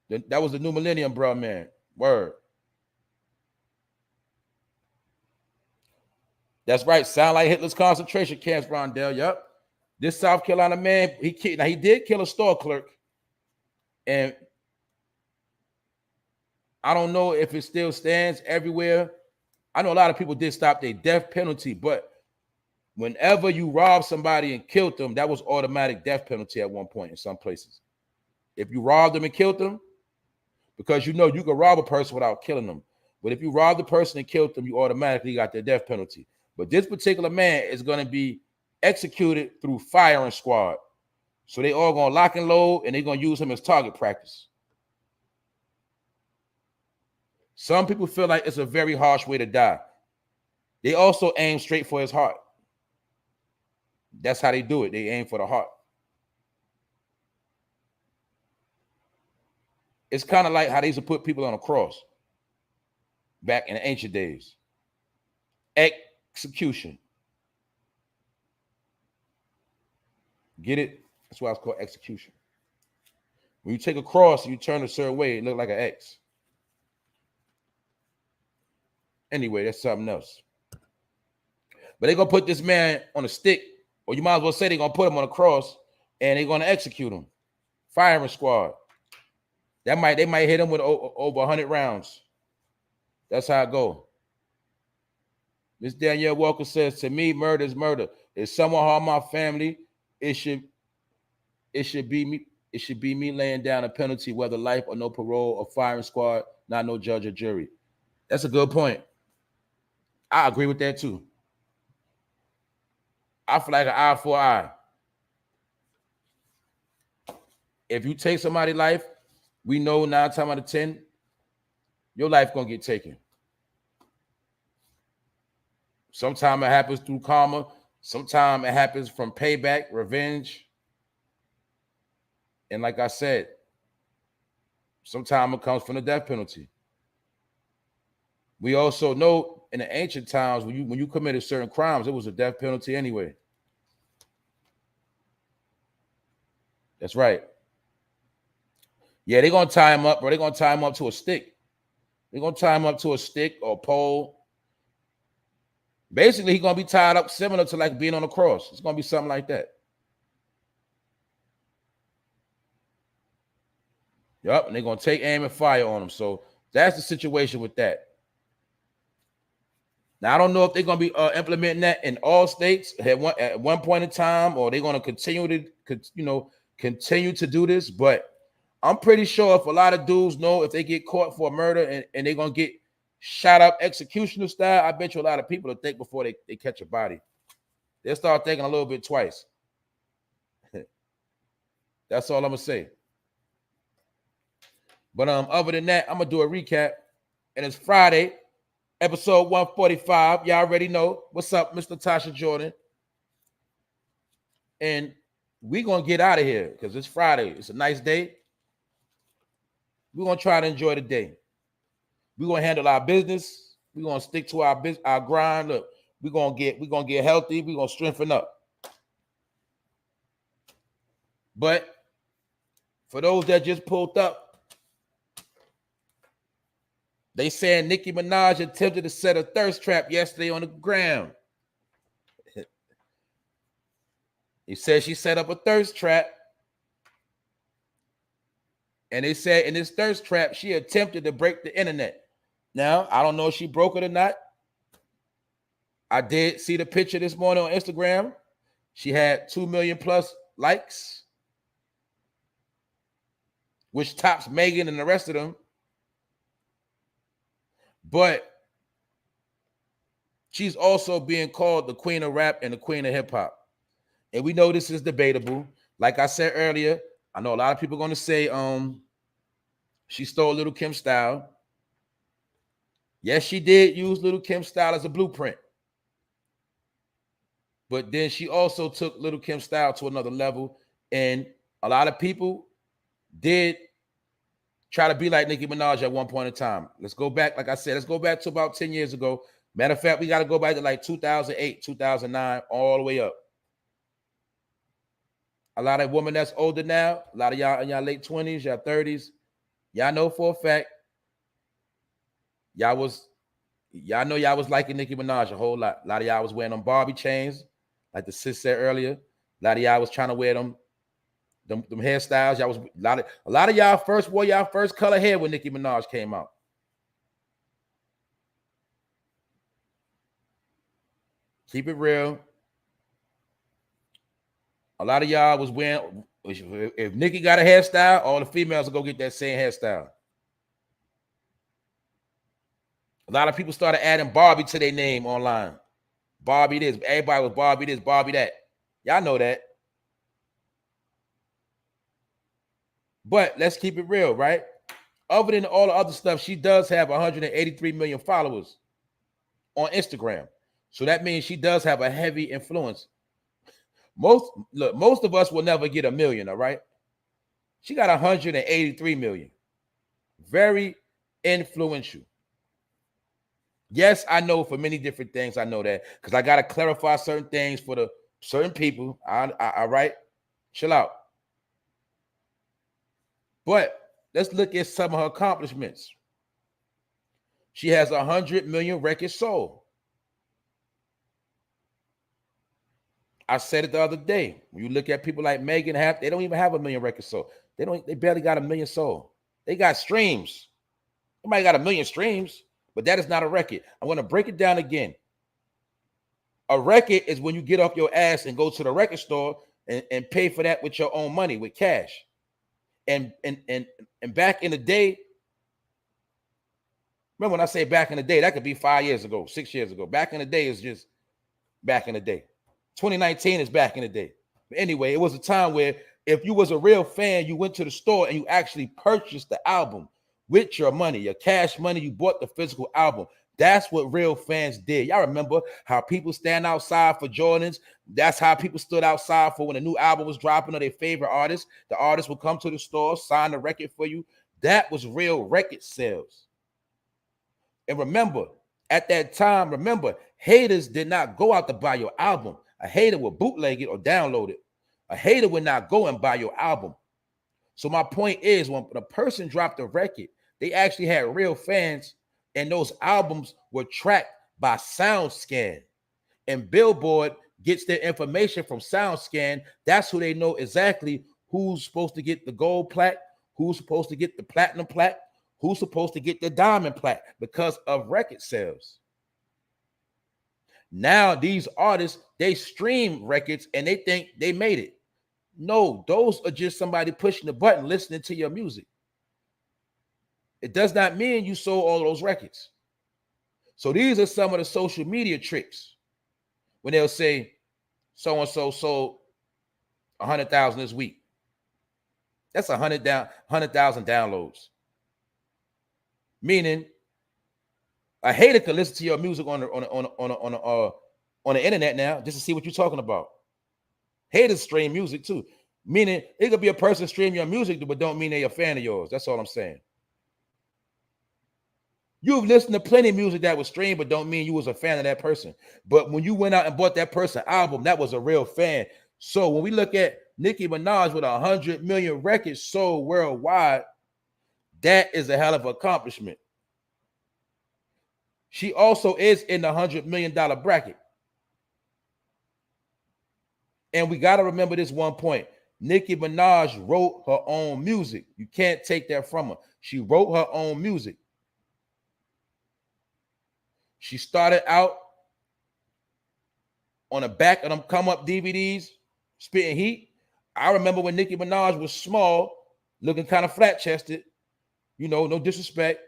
That was the new millennium, Bruh Man. Word. That's right. Sound like Hitler's concentration camps, Rondell. Yep. This South Carolina man, he did kill a store clerk, and I don't know if it still stands everywhere. I know a lot of people did stop their death penalty, but whenever you rob somebody and killed them, that was automatic death penalty at one point in some places. If you robbed them and killed them, because you know you can rob a person without killing them. But if you robbed the person and killed them, you automatically got the death penalty. But this particular man is going to be executed through firing squad. So they all going to lock and load, and they're going to use him as target practice. Some people feel like it's a very harsh way to die. They also aim straight for his heart. That's how they do it. They aim for the heart. It's kind of like how they used to put people on a cross back in the ancient days. Execution. Get it? That's why it's called execution. When you take a cross and you turn a certain way, it looks like an X. Anyway, that's something else. But they're going to put this man on a stick, or you might as well say they're going to put him on a cross, and they're going to execute him. Firing squad. They might hit him with over 100 rounds. That's how it goes. Miss Danielle Walker says, to me, murder is murder. If someone harm my family, it should be me laying down a penalty, whether life or no parole or firing squad, not no judge or jury. That's a good point. I agree with that too. I feel like an eye for an eye. If you take somebody's life, we know 9 times out of 10, your life gonna get taken. Sometimes it happens through karma. Sometimes it happens from payback, revenge. And like I said, sometimes it comes from the death penalty. We also know in the ancient times, when you committed certain crimes, it was a death penalty anyway. That's right. Yeah, they're going to tie him up, bro. They're going to tie him up to a stick. They're going to tie him up to a stick or a pole. Basically, he's going to be tied up similar to like being on a cross. It's going to be something like that. Yep, and they're going to take aim and fire on him. So that's the situation with that. Now, I don't know if they're going to be implementing that in all states at one point in time, or they're going to continue to do this. But I'm pretty sure if a lot of dudes know if they get caught for a murder and they're going to get shot up executioner style, I bet you a lot of people will think before they catch a body. They'll start thinking a little bit twice. That's all I'm going to say. But other than that, I'm going to do a recap. And it's Friday, episode 145. Y'all already know. What's up, Mr. Tasha Jordan? And we're going to get out of here because it's Friday. It's a nice day. We're going to try to enjoy the day. We're going to handle our business. We're going to stick to our grind. Look, we're going to get healthy. We're going to strengthen up. But for those that just pulled up, they saying Nicki Minaj attempted to set a thirst trap yesterday on the ground. He said she set up a thirst trap. And they said in this thirst trap, she attempted to break the internet. Now, I don't know if she broke it or not. I did see the picture this morning on Instagram. She had 2 million plus likes, which tops Megan and the rest of them. But she's also being called the queen of rap and the queen of hip hop. And we know this is debatable. Like I said earlier, I know a lot of people are going to say she stole Little Kim's style. Yes, she did use Little Kim's style as a blueprint. But then she also took Little Kim's style to another level. And a lot of people did try to be like Nicki Minaj at one point in time. Let's go back, like I said, let's go back to about 10 years ago. Matter of fact, we got to go back to like 2008, 2009, all the way up. A lot of women that's older now, a lot of y'all in y'all late 20s, y'all 30s, y'all know for a fact, y'all know y'all was liking Nicki Minaj a whole lot. A lot of y'all was wearing them Barbie chains, like the sis said earlier. A lot of y'all was trying to wear them hairstyles. Y'all was a lot of y'all first wore y'all first color hair when Nicki Minaj came out. Keep it real. A lot of y'all was wearing, if Nicki got a hairstyle, all the females will go get that same hairstyle. A lot of people started adding Barbie to their name online. Barbie this. Everybody was Barbie this, Barbie that. Y'all know that. But let's keep it real, right? Other than all the other stuff, she does have 183 million followers on Instagram. So that means she does have a heavy influence. Most of us will never get a million, all right? She got 183 million. Very influential. Yes, I know for many different things. I know that because I got to clarify certain things for the certain people. All right, chill out. But let's look at some of her accomplishments. She has 100 million records sold. I said it the other day. When you look at people like Megan, they don't even have a million records sold. They barely got a million sold. They got streams. Somebody got a million streams, but that is not a record. I'm going to break it down again. A record is when you get off your ass and go to the record store and pay for that with your own money, with cash. And back in the day, remember when I say back in the day, that could be 5 years ago, 6 years ago. Back in the day is just back in the day. 2019 is back in the day. But anyway, it was a time where if you was a real fan, you went to the store and you actually purchased the album with your money, your cash money. You bought the physical album. That's what real fans did. Y'all remember how people stand outside for Jordans? That's how people stood outside for when a new album was dropping or their favorite artist. The artist would come to the store, sign the record for you. That was real record sales. And remember, at that time, haters did not go out to buy your album. A hater would bootleg it or download it. A hater would not go and buy your album. So my point is, when a person dropped a record, they actually had real fans, and those albums were tracked by SoundScan. And Billboard gets their information from SoundScan. That's who they know exactly who's supposed to get the gold plaque, who's supposed to get the platinum plaque, who's supposed to get the diamond plaque because of record sales. Now these artists, they stream records and they think they made it. No, those are just somebody pushing the button, listening to your music. It does not mean you sold all those records. So these are some of the social media tricks. When they'll say, so-and-so sold 100,000 this week. That's 100,000 downloads. Meaning, a hater could listen to your music on the internet now just to see what you're talking about. Haters stream music too. Meaning, it could be a person stream your music, but don't mean they're a fan of yours. That's all I'm saying. You've listened to plenty of music that was streamed, but don't mean you was a fan of that person. But when you went out and bought that person's album, that was a real fan. So when we look at Nicki Minaj with 100 million records sold worldwide, that is a hell of an accomplishment. She also is in the $100 million bracket. And we got to remember this one point. Nicki Minaj wrote her own music. You can't take that from her. She wrote her own music. She started out on the back of them come-up DVDs, spitting heat. I remember when Nicki Minaj was small, looking kind of flat-chested. You know, no disrespect.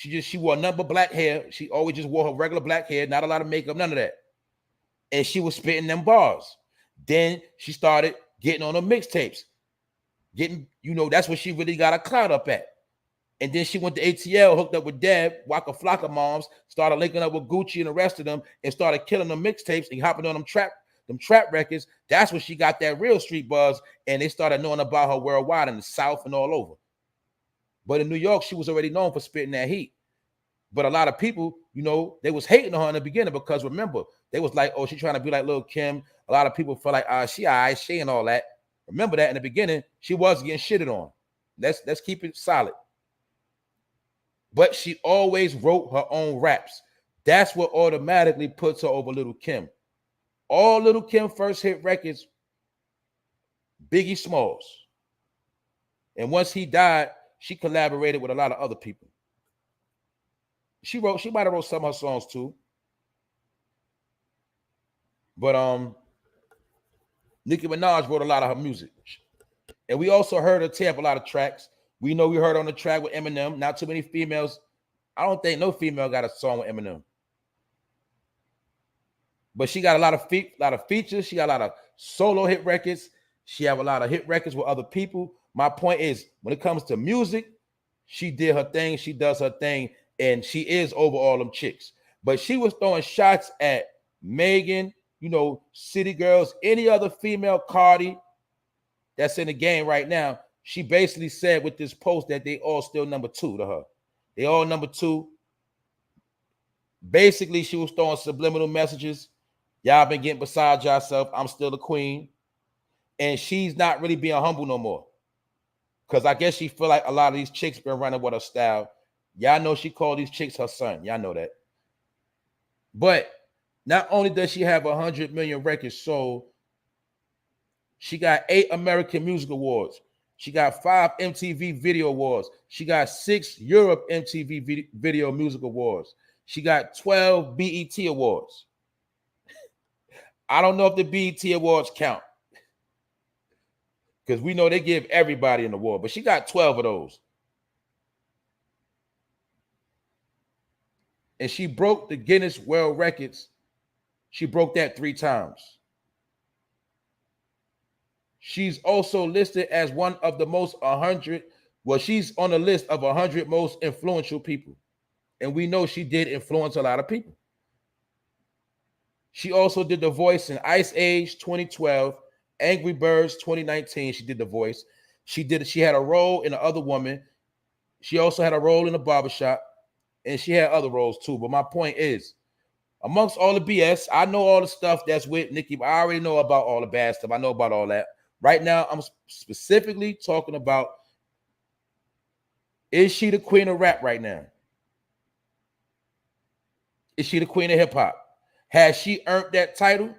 She wore nothing but black hair. She always just wore her regular black hair, not a lot of makeup, none of that. And she was spitting them bars. Then she started getting on her mixtapes. Getting, that's where she really got a clout up at. And then she went to ATL, hooked up with Deb, Waka Flocka moms, started linking up with Gucci and the rest of them, and started killing them mixtapes and hopping on them trap records. That's when she got that real street buzz, and they started knowing about her worldwide in the South and all over. But in New York, she was already known for spitting that heat. But a lot of people, they was hating on her in the beginning because remember, they was like, oh, she trying to be like Lil' Kim. A lot of people feel like, she and all that. Remember that in the beginning, she was getting shitted on. Let's keep it solid. But she always wrote her own raps. That's what automatically puts her over Lil' Kim. All Lil' Kim first hit records, Biggie Smalls. And once he died, she collaborated with a lot of other people. She might have wrote some of her songs too. But Nicki Minaj wrote a lot of her music. And we also heard her tear up a lot of tracks. We know we heard on the track with Eminem. Not too many females. I don't think no female got a song with Eminem. But she got a lot of features. She got a lot of solo hit records. She have a lot of hit records with other people. My point is, when it comes to music, she did her thing. She does her thing. And she is over all them chicks. But she was throwing shots at Megan, City Girls, any other female, Cardi, that's in the game right now. She basically said with this post that they all still number 2 to her. They all number 2. Basically, she was throwing subliminal messages. Y'all been getting beside yourself. I'm still the queen. And she's not really being humble no more. Because I guess she feel like a lot of these chicks been running with her style. Y'all know she called these chicks her son. Y'all know that. But not only does she have 100 million records sold, she got 8 American Music Awards. She got 5 MTV Video Awards. She got 6 Europe MTV Video Music Awards. She got 12 BET Awards. I don't know if the BET Awards count, because we know they give everybody an award, but she got 12 of those. And she broke the Guinness World Records. She broke that 3 times. She's also listed as one of the most 100. Well, she's on the list of 100 most influential people. And we know she did influence a lot of people. She also did the voice in Ice Age 2012, Angry Birds 2019. She did the voice. She had a role in The Other Woman. She also had a role in The Barbershop. And she had other roles too. But my point is, amongst all the BS, I know all the stuff that's with Nicki. I already know about all the bad stuff. I know about all that. Right now, I'm specifically talking about, is she the queen of rap right now? Is she the queen of hip hop? Has she earned that title?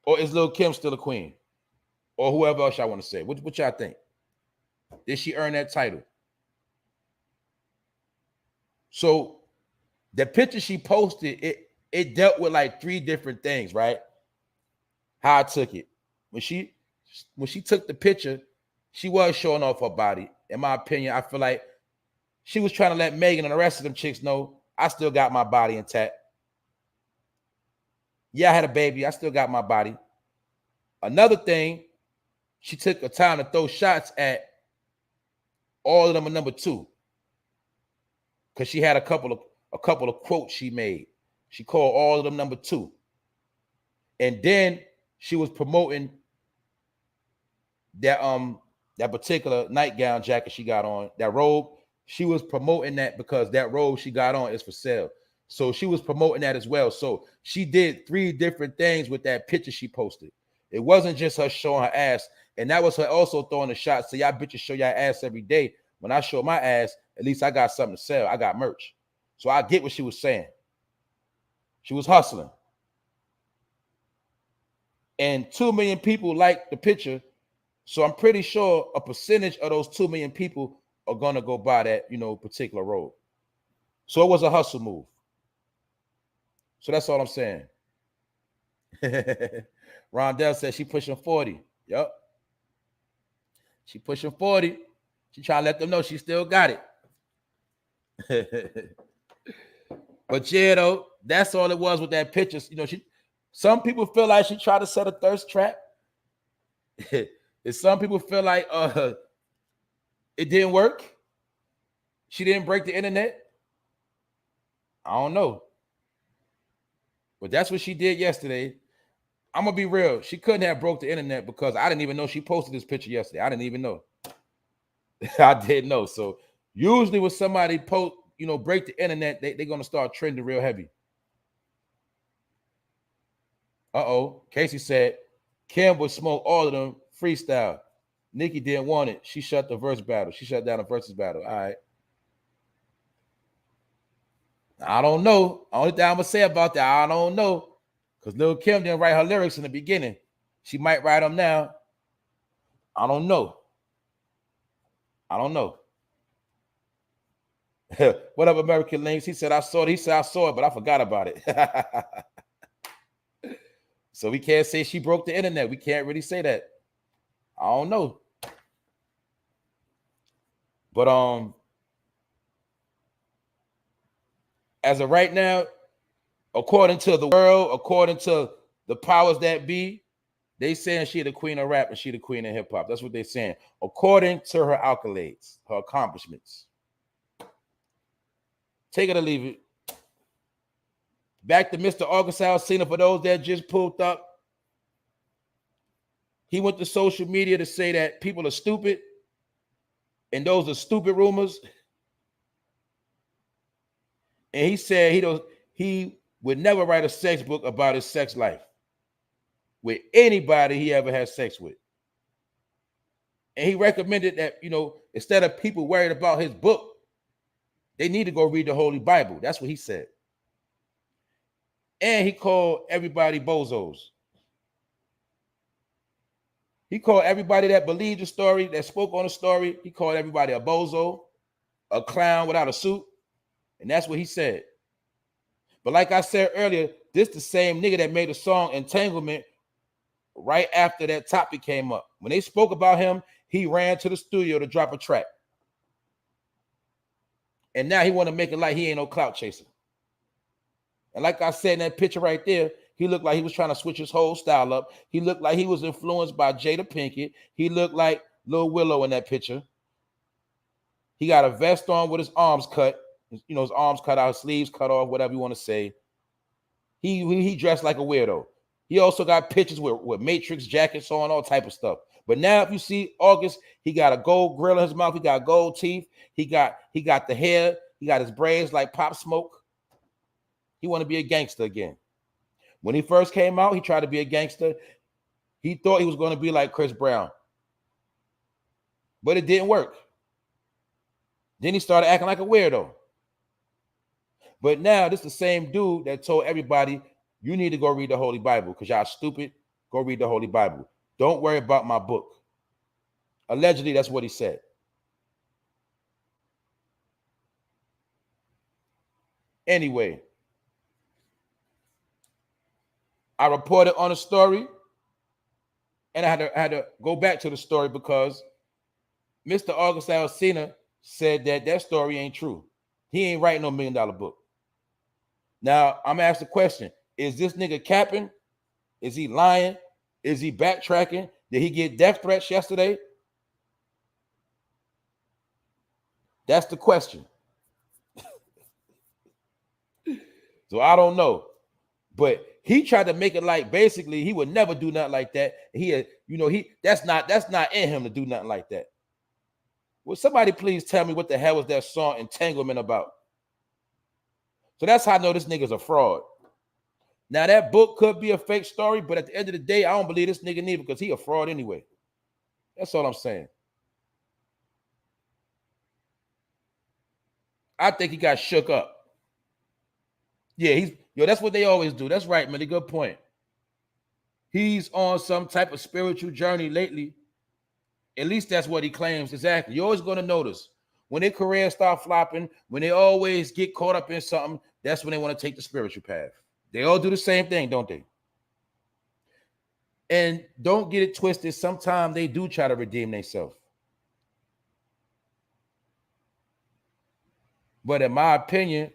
Or is Lil' Kim still a queen? Or whoever else y'all want to say? What y'all think? Did she earn that title? So the picture she posted, it dealt with like 3 different things, right? How I took it. When she took the picture, she was showing off her body. In my opinion, I feel like she was trying to let Megan and the rest of them chicks know, I still got my body intact. Yeah, I had a baby. I still got my body. Another thing, she took the time to throw shots at all of them are number 2. Because she had a couple of quotes she made. She called all of them number 2. And then she was promoting that particular nightgown jacket she got on, that robe. She was promoting that because that robe she got on is for sale. So she was promoting that as well. So she did 3 different things with that picture she posted. It wasn't just her showing her ass. And that was her also throwing the shots. So y'all bitches show y'all ass every day. When I show my ass, at least I got something to sell. I got merch. So I get what she was saying. She was hustling. And 2 million people liked the picture. So I'm pretty sure a percentage of those 2 million people are going to go buy that, particular robe. So it was a hustle move. So that's all I'm saying. Rondell said she pushing 40. Yep. She pushing 40. She trying to let them know she still got it. But yeah, though, that's all it was with that picture. You know, some people feel like she tried to set a thirst trap. And some people feel like it didn't work. She didn't break the internet. I don't know. But that's what she did yesterday. I'm gonna be real. She couldn't have broke the internet because I didn't even know she posted this picture yesterday. I didn't even know. I didn't know. So usually when somebody break the internet, they're gonna start trending real heavy. Casey said Kim would smoke all of them freestyle. Nicki didn't want it. She shut the verse battle. She shut down the versus battle. All right. I don't know. Only thing I'm gonna say about that, I don't know. Because Lil Kim didn't write her lyrics in the beginning. She might write them now. I don't know. What up, American Links? He said I saw it. He said I saw it, but I forgot about it. So we can't say she broke the internet. We can't really say that. I don't know. But as of right now, according to the world, according to the powers that be, they saying she the queen of rap and she the queen of hip hop. That's what they're saying. According to her accolades, her accomplishments. Take it or leave it. Back to Mr. August Alsina, for those that just pulled up. He went to social media to say that people are stupid, and those are stupid rumors. And he said he would never write a sex book about his sex life with anybody he ever had sex with. And he recommended that, instead of people worried about his book, they need to go read the Holy Bible. That's what he said. And he called everybody bozos. He called everybody that believed the story, that spoke on the story, he called everybody a bozo, a clown without a suit. And that's what he said. But like I said earlier, this the same nigga that made a song Entanglement right after that topic came up. When they spoke about him, he ran to the studio to drop a track. And now he want to make it like he ain't no clout chaser. And like I said in that picture right there, he looked like he was trying to switch his whole style up. He looked like he was influenced by JADAPINKETT. He looked like Lil Willow in that picture. He got a vest on with his arms cut. His arms cut out, his sleeves cut off, whatever you want to say. He dressed like a weirdo. He also got pictures with Matrix jackets on, all type of stuff. But now if you see August, he got a gold grill in his mouth. He got gold teeth. He got the hair. He got his braids like Pop Smoke. He want to be a gangster again. When he first came out, he tried to be a gangster. He thought he was going to be like Chris Brown. But it didn't work. Then he started acting like a weirdo. But now this is the same dude that told everybody, you need to go read the Holy Bible because y'all stupid. Go read the Holy Bible. Don't worry about my book. Allegedly, that's what he said. Anyway, I reported on a story, and I had to go back to the story because Mr. August Alsina said that story ain't true. He ain't writing no $1 million book. Now, I'm asked the question, is this nigga capping? Is he lying? Is he backtracking? Did he get death threats yesterday? That's the question. So I don't know. But he tried to make it like basically he would never do nothing like that. That's not in him to do nothing like that. Will somebody please tell me what the hell was that song Entanglement about? So that's how I know this nigga's a fraud. Now that book could be a fake story, but at the end of the day, I don't believe this nigga neither because he a fraud anyway. That's all I'm saying. I think he got shook up. Yeah, that's what they always do. That's right, man. A good point. He's on some type of spiritual journey lately. At least that's what he claims. Exactly. You're always going to notice when their careers start flopping, when they always get caught up in something, that's when they want to take the spiritual path. They all do the same thing, don't they? And don't get it twisted. Sometimes they do try to redeem themselves. But in my opinion,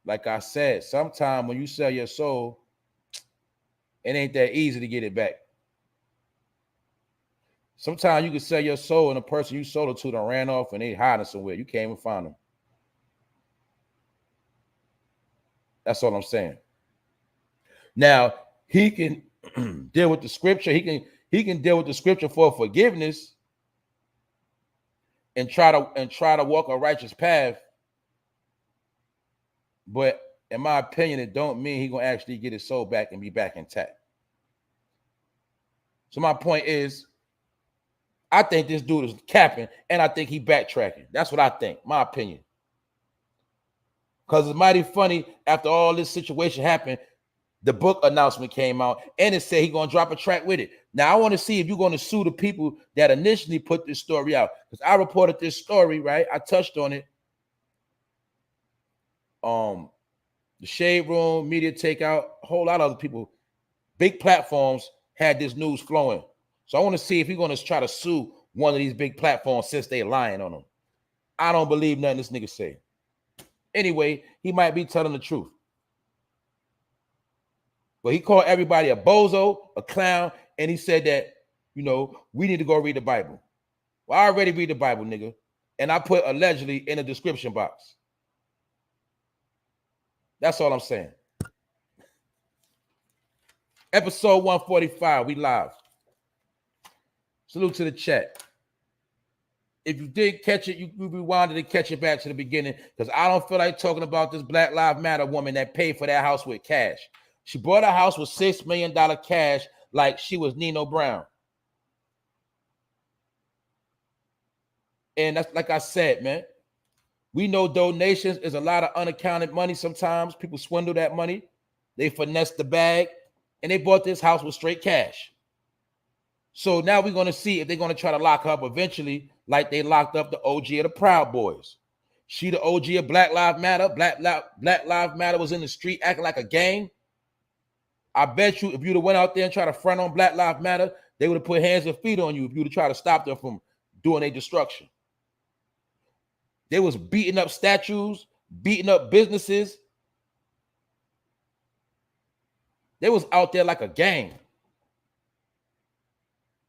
like I said, sometimes when you sell your soul, it ain't that easy to get it back. Sometimes you can sell your soul and the person you sold it to done ran off and they hiding somewhere. You can't even find them. That's all I'm saying. Now, he can deal with the scripture. He can deal with the scripture for forgiveness and try to walk a righteous path. But in my opinion, it don't mean he gonna actually get his soul back and be back intact. So my point is, I think this dude is capping, and I think he backtracking. That's what I think, my opinion. Because it's mighty funny, after all this situation happened, the book announcement came out, and it said he's going to drop a track with it. Now, I want to see if you're going to sue the people that initially put this story out. Because I reported this story, right? I touched on it. The Shade Room, Media Takeout, a whole lot of other people, big platforms had this news flowing. So I want to see if he's going to try to sue one of these big platforms since they lying on him. I don't believe nothing this nigga say. Anyway, he might be telling the truth. But he called everybody a bozo, a clown, and he said that, you know, we need to go read the Bible. Well, I already read the Bible, nigga. And I put allegedly in the description box. That's all I'm saying. Episode 145, we live. Salute to the chat. If you didn't catch it, you rewinded to catch it back to the beginning, because I don't feel like talking about this Black Lives Matter woman that paid for that house with cash. She bought a house with $6 million cash like she was Nino Brown. And that's like I said, man. We know donations is a lot of unaccounted money. Sometimes people swindle that money. They finesse the bag, and they bought this house with straight cash. So now we're going to see if they're going to try to lock her up eventually, like they locked up the OG of the Proud Boys. She the OG of Black Lives Matter. Black Lives Matter was in the street acting like a gang. I bet you if you'd have went out there and tried to front on Black Lives Matter, they would have put hands and feet on you if you'd have tried to stop them from doing their destruction. They was beating up statues, beating up businesses. They was out there like a gang.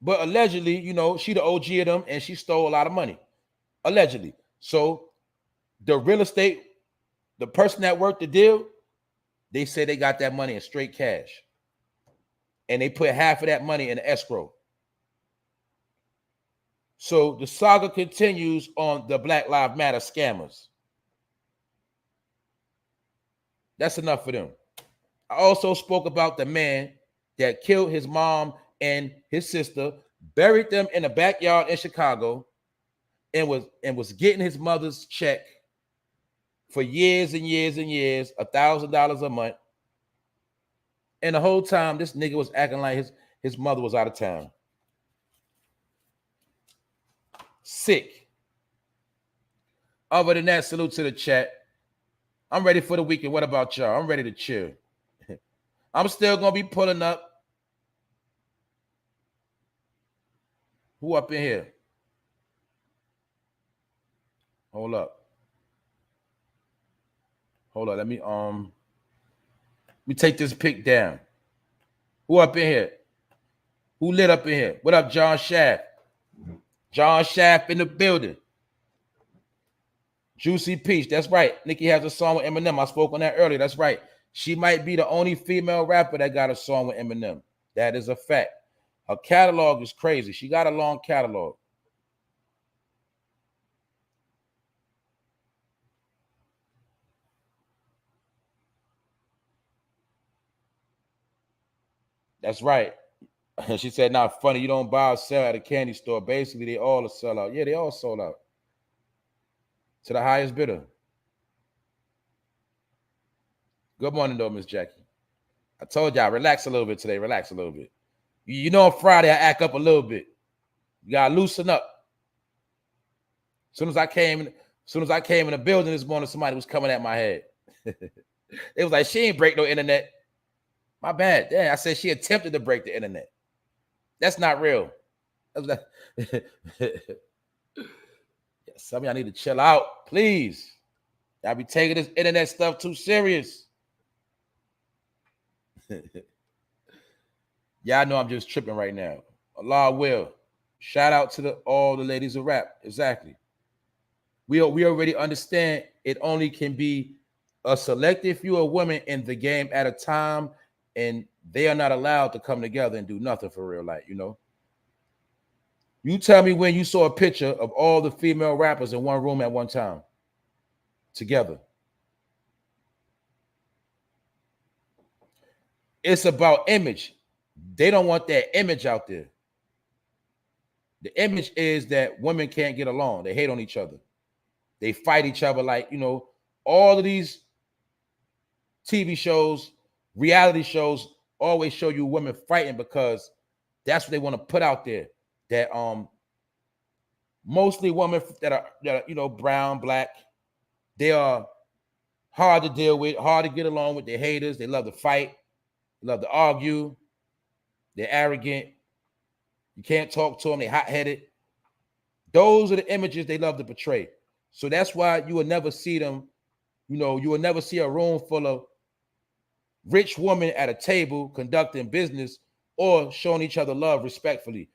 But allegedly, you know, she the OG of them and she stole a lot of money. Allegedly. So the real estate, the person that worked the deal, they say they got that money in straight cash. And they put half of that money in escrow. So the saga continues on the Black Lives Matter scammers. That's enough for them. I also spoke about the man that killed his mom and his sister, buried them in a backyard in Chicago, and was getting his mother's check for years and years and years, $1,000 a month. And the whole time, this nigga was acting like his mother was out of town. Sick. Other than that, salute to the chat. I'm ready for the weekend. What about y'all? I'm ready to chill. I'm still going to be pulling up. Who up in here? Hold up. Let me take this pic down. Who up in here? Who lit up in here? What up, John Shaft? John Shaft in the building. Juicy Peach, that's right. Nicki has a song with Eminem. I spoke on that earlier. That's right. She might be the only female rapper that got a song with Eminem. That is a fact. Her catalog is crazy. She got a long catalog. That's right. She said, not funny. You don't buy or sell at a candy store. Basically, they all are sell out. Yeah, they all sold out. To the highest bidder. Good morning, though, Miss Jackie. I told y'all, relax a little bit today. Relax a little bit. You know, on Friday, I act up a little bit. You gotta loosen up. As soon as I came in the building this morning, somebody was coming at my head. It was like, she ain't break no internet. My bad. Yeah, I said she attempted to break the internet. That's not real. I was like, Some of y'all need to chill out, please. Y'all be taking this internet stuff too serious. Y'all know I'm just tripping right now. Allah will. Shout out to all the ladies who rap. Exactly. We already understand it only can be a selective few of women in the game at a time, and they are not allowed to come together and do nothing for real life, you know. You tell me when you saw a picture of all the female rappers in one room at one time together. It's about image. They don't want that image out there. The image is that women can't get along. They hate on each other. They fight each other like, you know, all of these TV shows, reality shows always show you women fighting because that's what they want to put out there. That mostly women that are you know, brown, black, they are hard to deal with, hard to get along with. They're haters. They love to fight. They love to argue. They're arrogant. You can't talk to them. They're hot-headed. Those are the images they love to portray. So that's why you will never see them, you know, you will never see a room full of rich women at a table conducting business or showing each other love respectfully.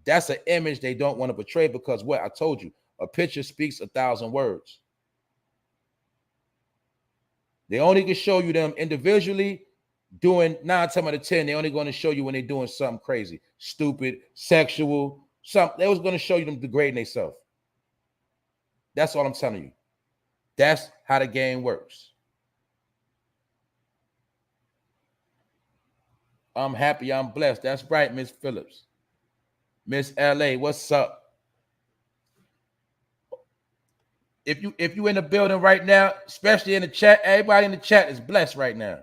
That's an image they don't want to portray because what I told you, a picture speaks 1,000 words. They only can show you them individually doing 9 times out of 10. They're only going to show you when they're doing something crazy, stupid, sexual, something. They was going to show you them degrading themselves. That's all I'm telling you. That's how the game works. I'm happy. I'm blessed. That's right, Miss Phillips. Miss LA, what's up? If you in the building right now, especially in the chat, everybody in the chat is blessed right now.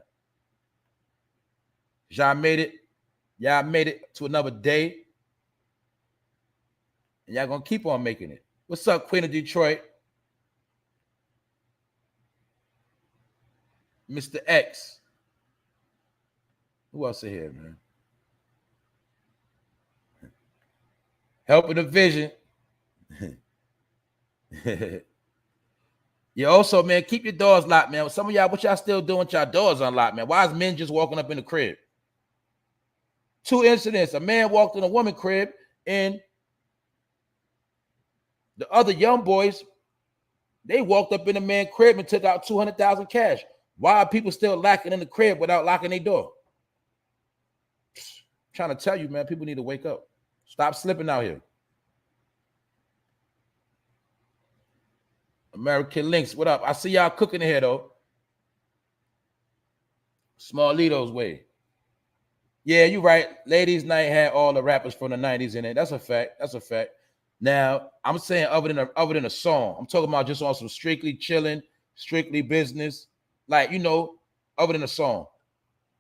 Y'all made it. Y'all made it to another day. And y'all gonna keep on making it. What's up, Queen of Detroit? Mr. X. Who else is here, man? Helping the vision. You also, man, keep your doors locked, man. Some of y'all, what y'all still doing with y'all doors unlocked, man? Why is men just walking up in the crib? 2 incidents. A man walked in a woman's crib, and the other young boys, they walked up in the man's crib and took out $200,000 cash. Why are people still locking in the crib without locking their door? I'm trying to tell you, man, people need to wake up. Stop slipping out here. American Links, what up? I see y'all cooking here, though. Smallito's way. Yeah, you're right. Ladies' Night had all the rappers from the 90s in it. That's a fact. That's a fact. Now, I'm saying other than a song. I'm talking about just on some strictly chilling, strictly business. Like, you know, other than a song.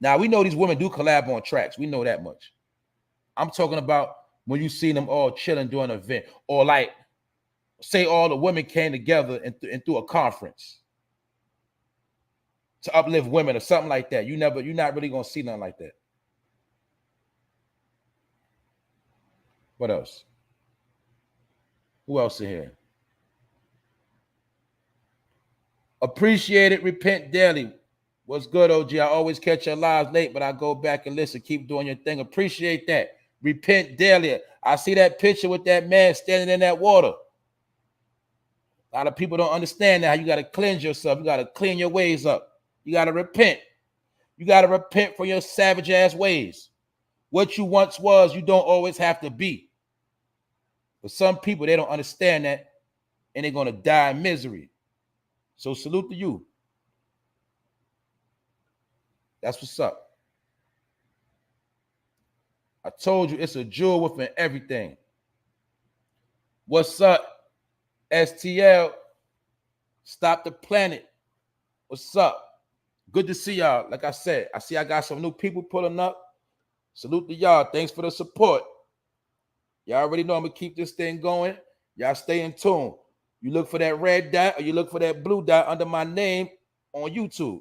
Now, we know these women do collab on tracks. We know that much. I'm talking about when you see them all chilling during an event. Or like, say all the women came together and through a conference to uplift women or something like that. You're not really going to see nothing like that. What else? Who else in here? Appreciate it. Repent daily. What's good, OG? I always catch your lives late, but I go back and listen. Keep doing your thing. Appreciate that. Repent daily. I see that picture with that man standing in that water. A lot of people don't understand that. You got to cleanse yourself. You got to clean your ways up. You got to repent. You got to repent for your savage ass ways. What you once was, you don't always have to be. But some people, they don't understand that, and they're going to die in misery. So salute to you. That's what's up. I told you it's a jewel within everything. What's up, STL? Stop the planet. What's up? Good to see y'all. Like I said, I see I got some new people pulling up. Salute to y'all. Thanks for the support. Y'all already know I'm going to keep this thing going. Y'all stay in tune. You look for that red dot or you look for that blue dot under my name on YouTube.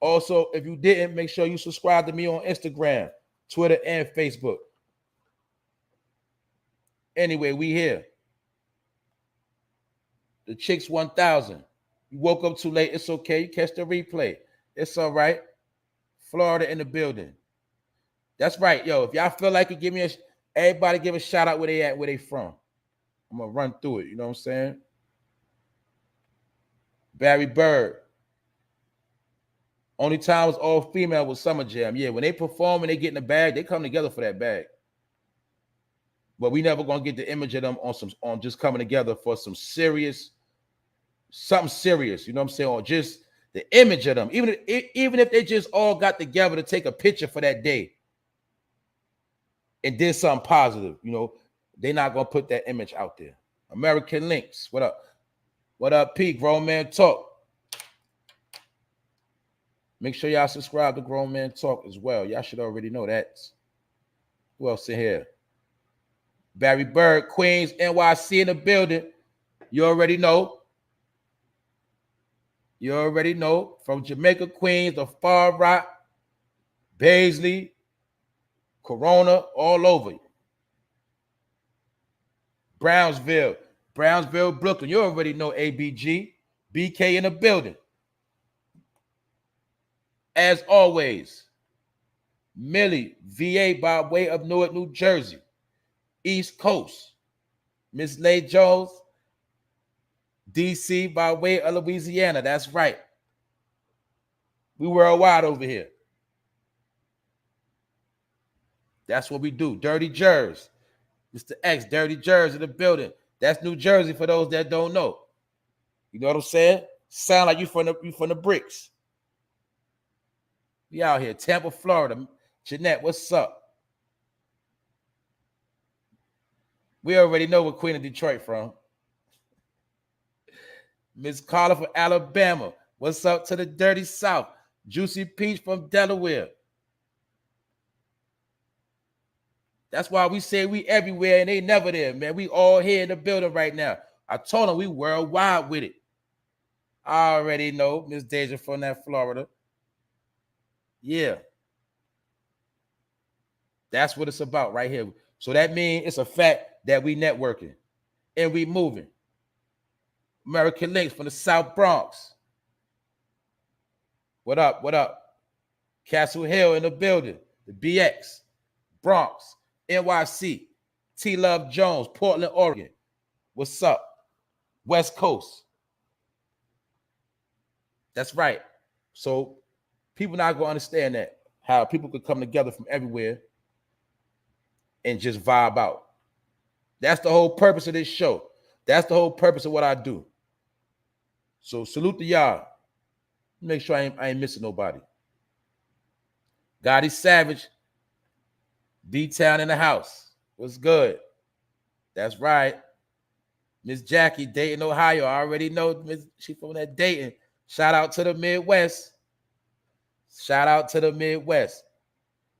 Also, if you didn't, make sure you subscribe to me on Instagram, Twitter, and Facebook. Anyway, we here. The Chicks 1000. You woke up too late. It's okay. You catch the replay. It's all right. Florida in the building. That's right, yo. If y'all feel like it, everybody give a shout out where they at, where they from. I'm gonna run through it. You know what I'm saying? Barry Bird. Only time was all female was Summer Jam. Yeah, when they perform and they get in the bag, they come together for that bag. But we never gonna get the image of them on just coming together for something serious. You know what I'm saying? Or just the image of them. Even if they just all got together to take a picture for that day and did something positive, you know, they're not gonna put that image out there. American Links, what up? What up, P? Grown Man Talk. Make sure y'all subscribe to Grown Man Talk as well. Y'all should already know that. Who else in here? Barry Bird, Queens, NYC in the building. You already know. You already know. From Jamaica, Queens, the Far Rock, Baisley, Corona, all over. Brownsville, Brooklyn. You already know ABG. BK in the building. As always, Millie, VA by way of Newark, New Jersey. East Coast, Miss Lay Jones, DC by way of Louisiana. That's right. We worldwide over here. That's what we do. Dirty Jers. Mr. X, Dirty Jers in the building. That's New Jersey for those that don't know. You know what I'm saying? Sound like you from the bricks. We out here. Tampa, Florida. Jeanette, what's up? We already know where Queen of Detroit from. Miss Carla from Alabama. What's up to the Dirty South? Juicy Peach from Delaware. That's why we say we everywhere and they never there, man. We all here in the building right now. I told them we worldwide with it. I already know Miss Deja from that Florida. Yeah. That's what it's about right here. So that means it's a fact that we networking and we moving. American Links from the South Bronx. What up? What up? Castle Hill in the building. The BX. Bronx. NYC. T Love Jones. Portland, Oregon. What's up? West Coast. That's right. So people not going to understand that. How people could come together from everywhere and just vibe out. That's the whole purpose of this show. That's the whole purpose of what I do. So salute to y'all. Make sure I ain't missing nobody. Gotti Savage, D-Town in the house. What's good? That's right. Miss Jackie, Dayton, Ohio. I already know she from that Dayton. Shout out to the Midwest. Shout out to the Midwest.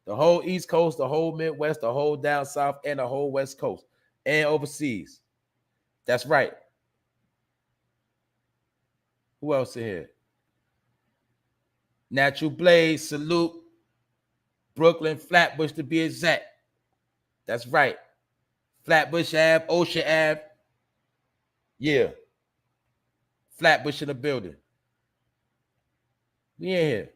The whole East Coast, the whole Midwest, the whole down south, and the whole West Coast. And overseas. That's right. Who else in here? Natural Blaze, salute. Brooklyn, Flatbush to be exact. That's right. Flatbush Ave, Ocean Ave. Yeah. Flatbush in the building. We in here.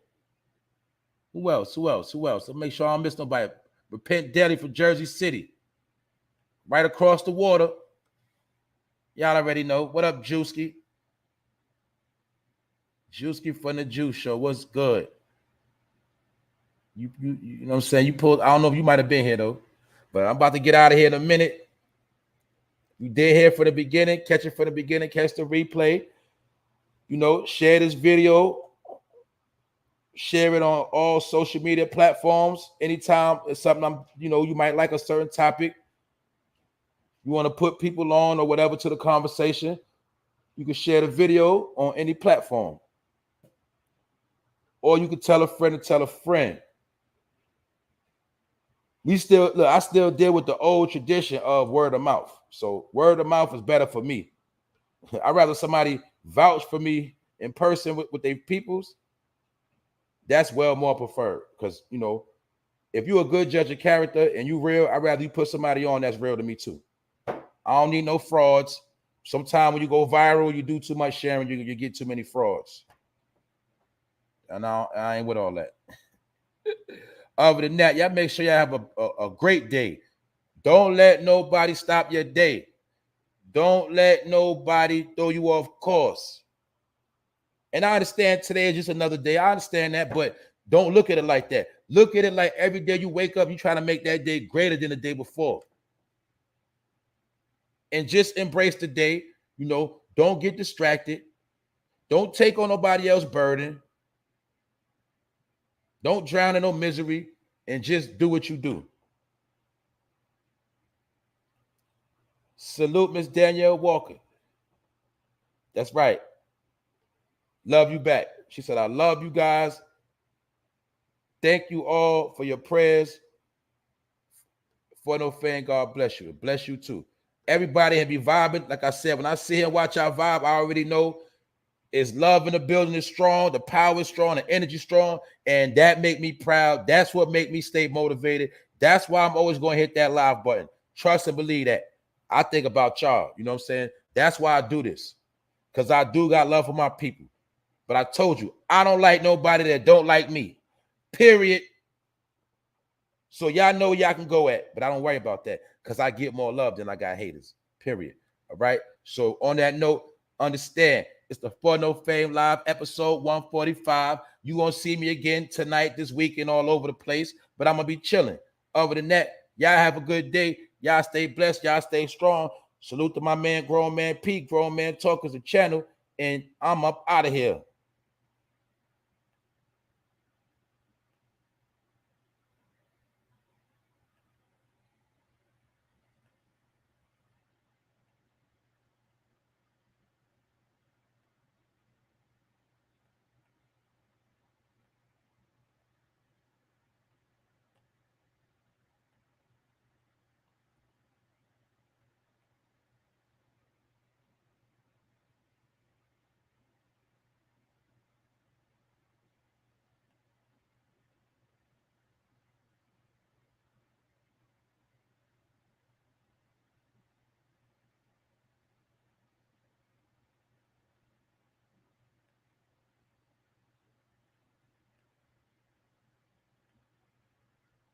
Who else? I'll make sure I don't miss nobody. Repent Deli from Jersey City. Right across the water. Y'all already know. What up, Juicy? Juicy from the Juice Show. What's good? You know what I'm saying? You pulled, I don't know if you might have been here though, but I'm about to get out of here in a minute. You did here for the beginning, catch it from the beginning, catch the replay. You know, share this video. Share it on all social media platforms. Anytime it's something you might like a certain topic. You want to put people on or whatever to the conversation. You can share the video on any platform. Or you can tell a friend to tell a friend. I still deal with the old tradition of word of mouth. So word of mouth is better for me. I'd rather somebody vouch for me in person with their peoples. That's well more preferred. Because, if you're a good judge of character and you real, I'd rather you put somebody on that's real to me too. I don't need no frauds. Sometimes when you go viral, you do too much sharing, you get too many frauds. And I ain't with all that. Other than that, y'all make sure y'all have a great day. Don't let nobody stop your day. Don't let nobody throw you off course. And I understand today is just another day. I understand that, but don't look at it like that. Look at it like every day you wake up, you're trying to make that day greater than the day before. And just embrace the day. You know, don't get distracted. Don't take on nobody else's burden. Don't drown in no misery, and just do what you do. Salute Miss Danielle Walker. That's right. Love you back. She said, I love you guys. Thank you all for your prayers. For no fan, God bless you. Bless you too. Everybody be vibing. Like I said, when I sit here and watch our vibe, I already know it's love in the building is strong, the power is strong, the energy strong, and that make me proud. That's what make me stay motivated. That's why I'm always going to hit that live button. Trust and believe that. I think about y'all. You know what I'm saying? That's why I do this, because I do got love for my people. But I told you, I don't like nobody that don't like me, period. So y'all know y'all can go at, but I don't worry about that because I get more love than I got haters, period. All right? So on that note, understand, it's the For No Fame Live episode 145. You're going to see me again tonight, this weekend, all over the place, but I'm going to be chilling. Other than that, y'all have a good day. Y'all stay blessed. Y'all stay strong. Salute to my man, Grown Man P, Grown Man Talkers, the channel, and I'm up out of here.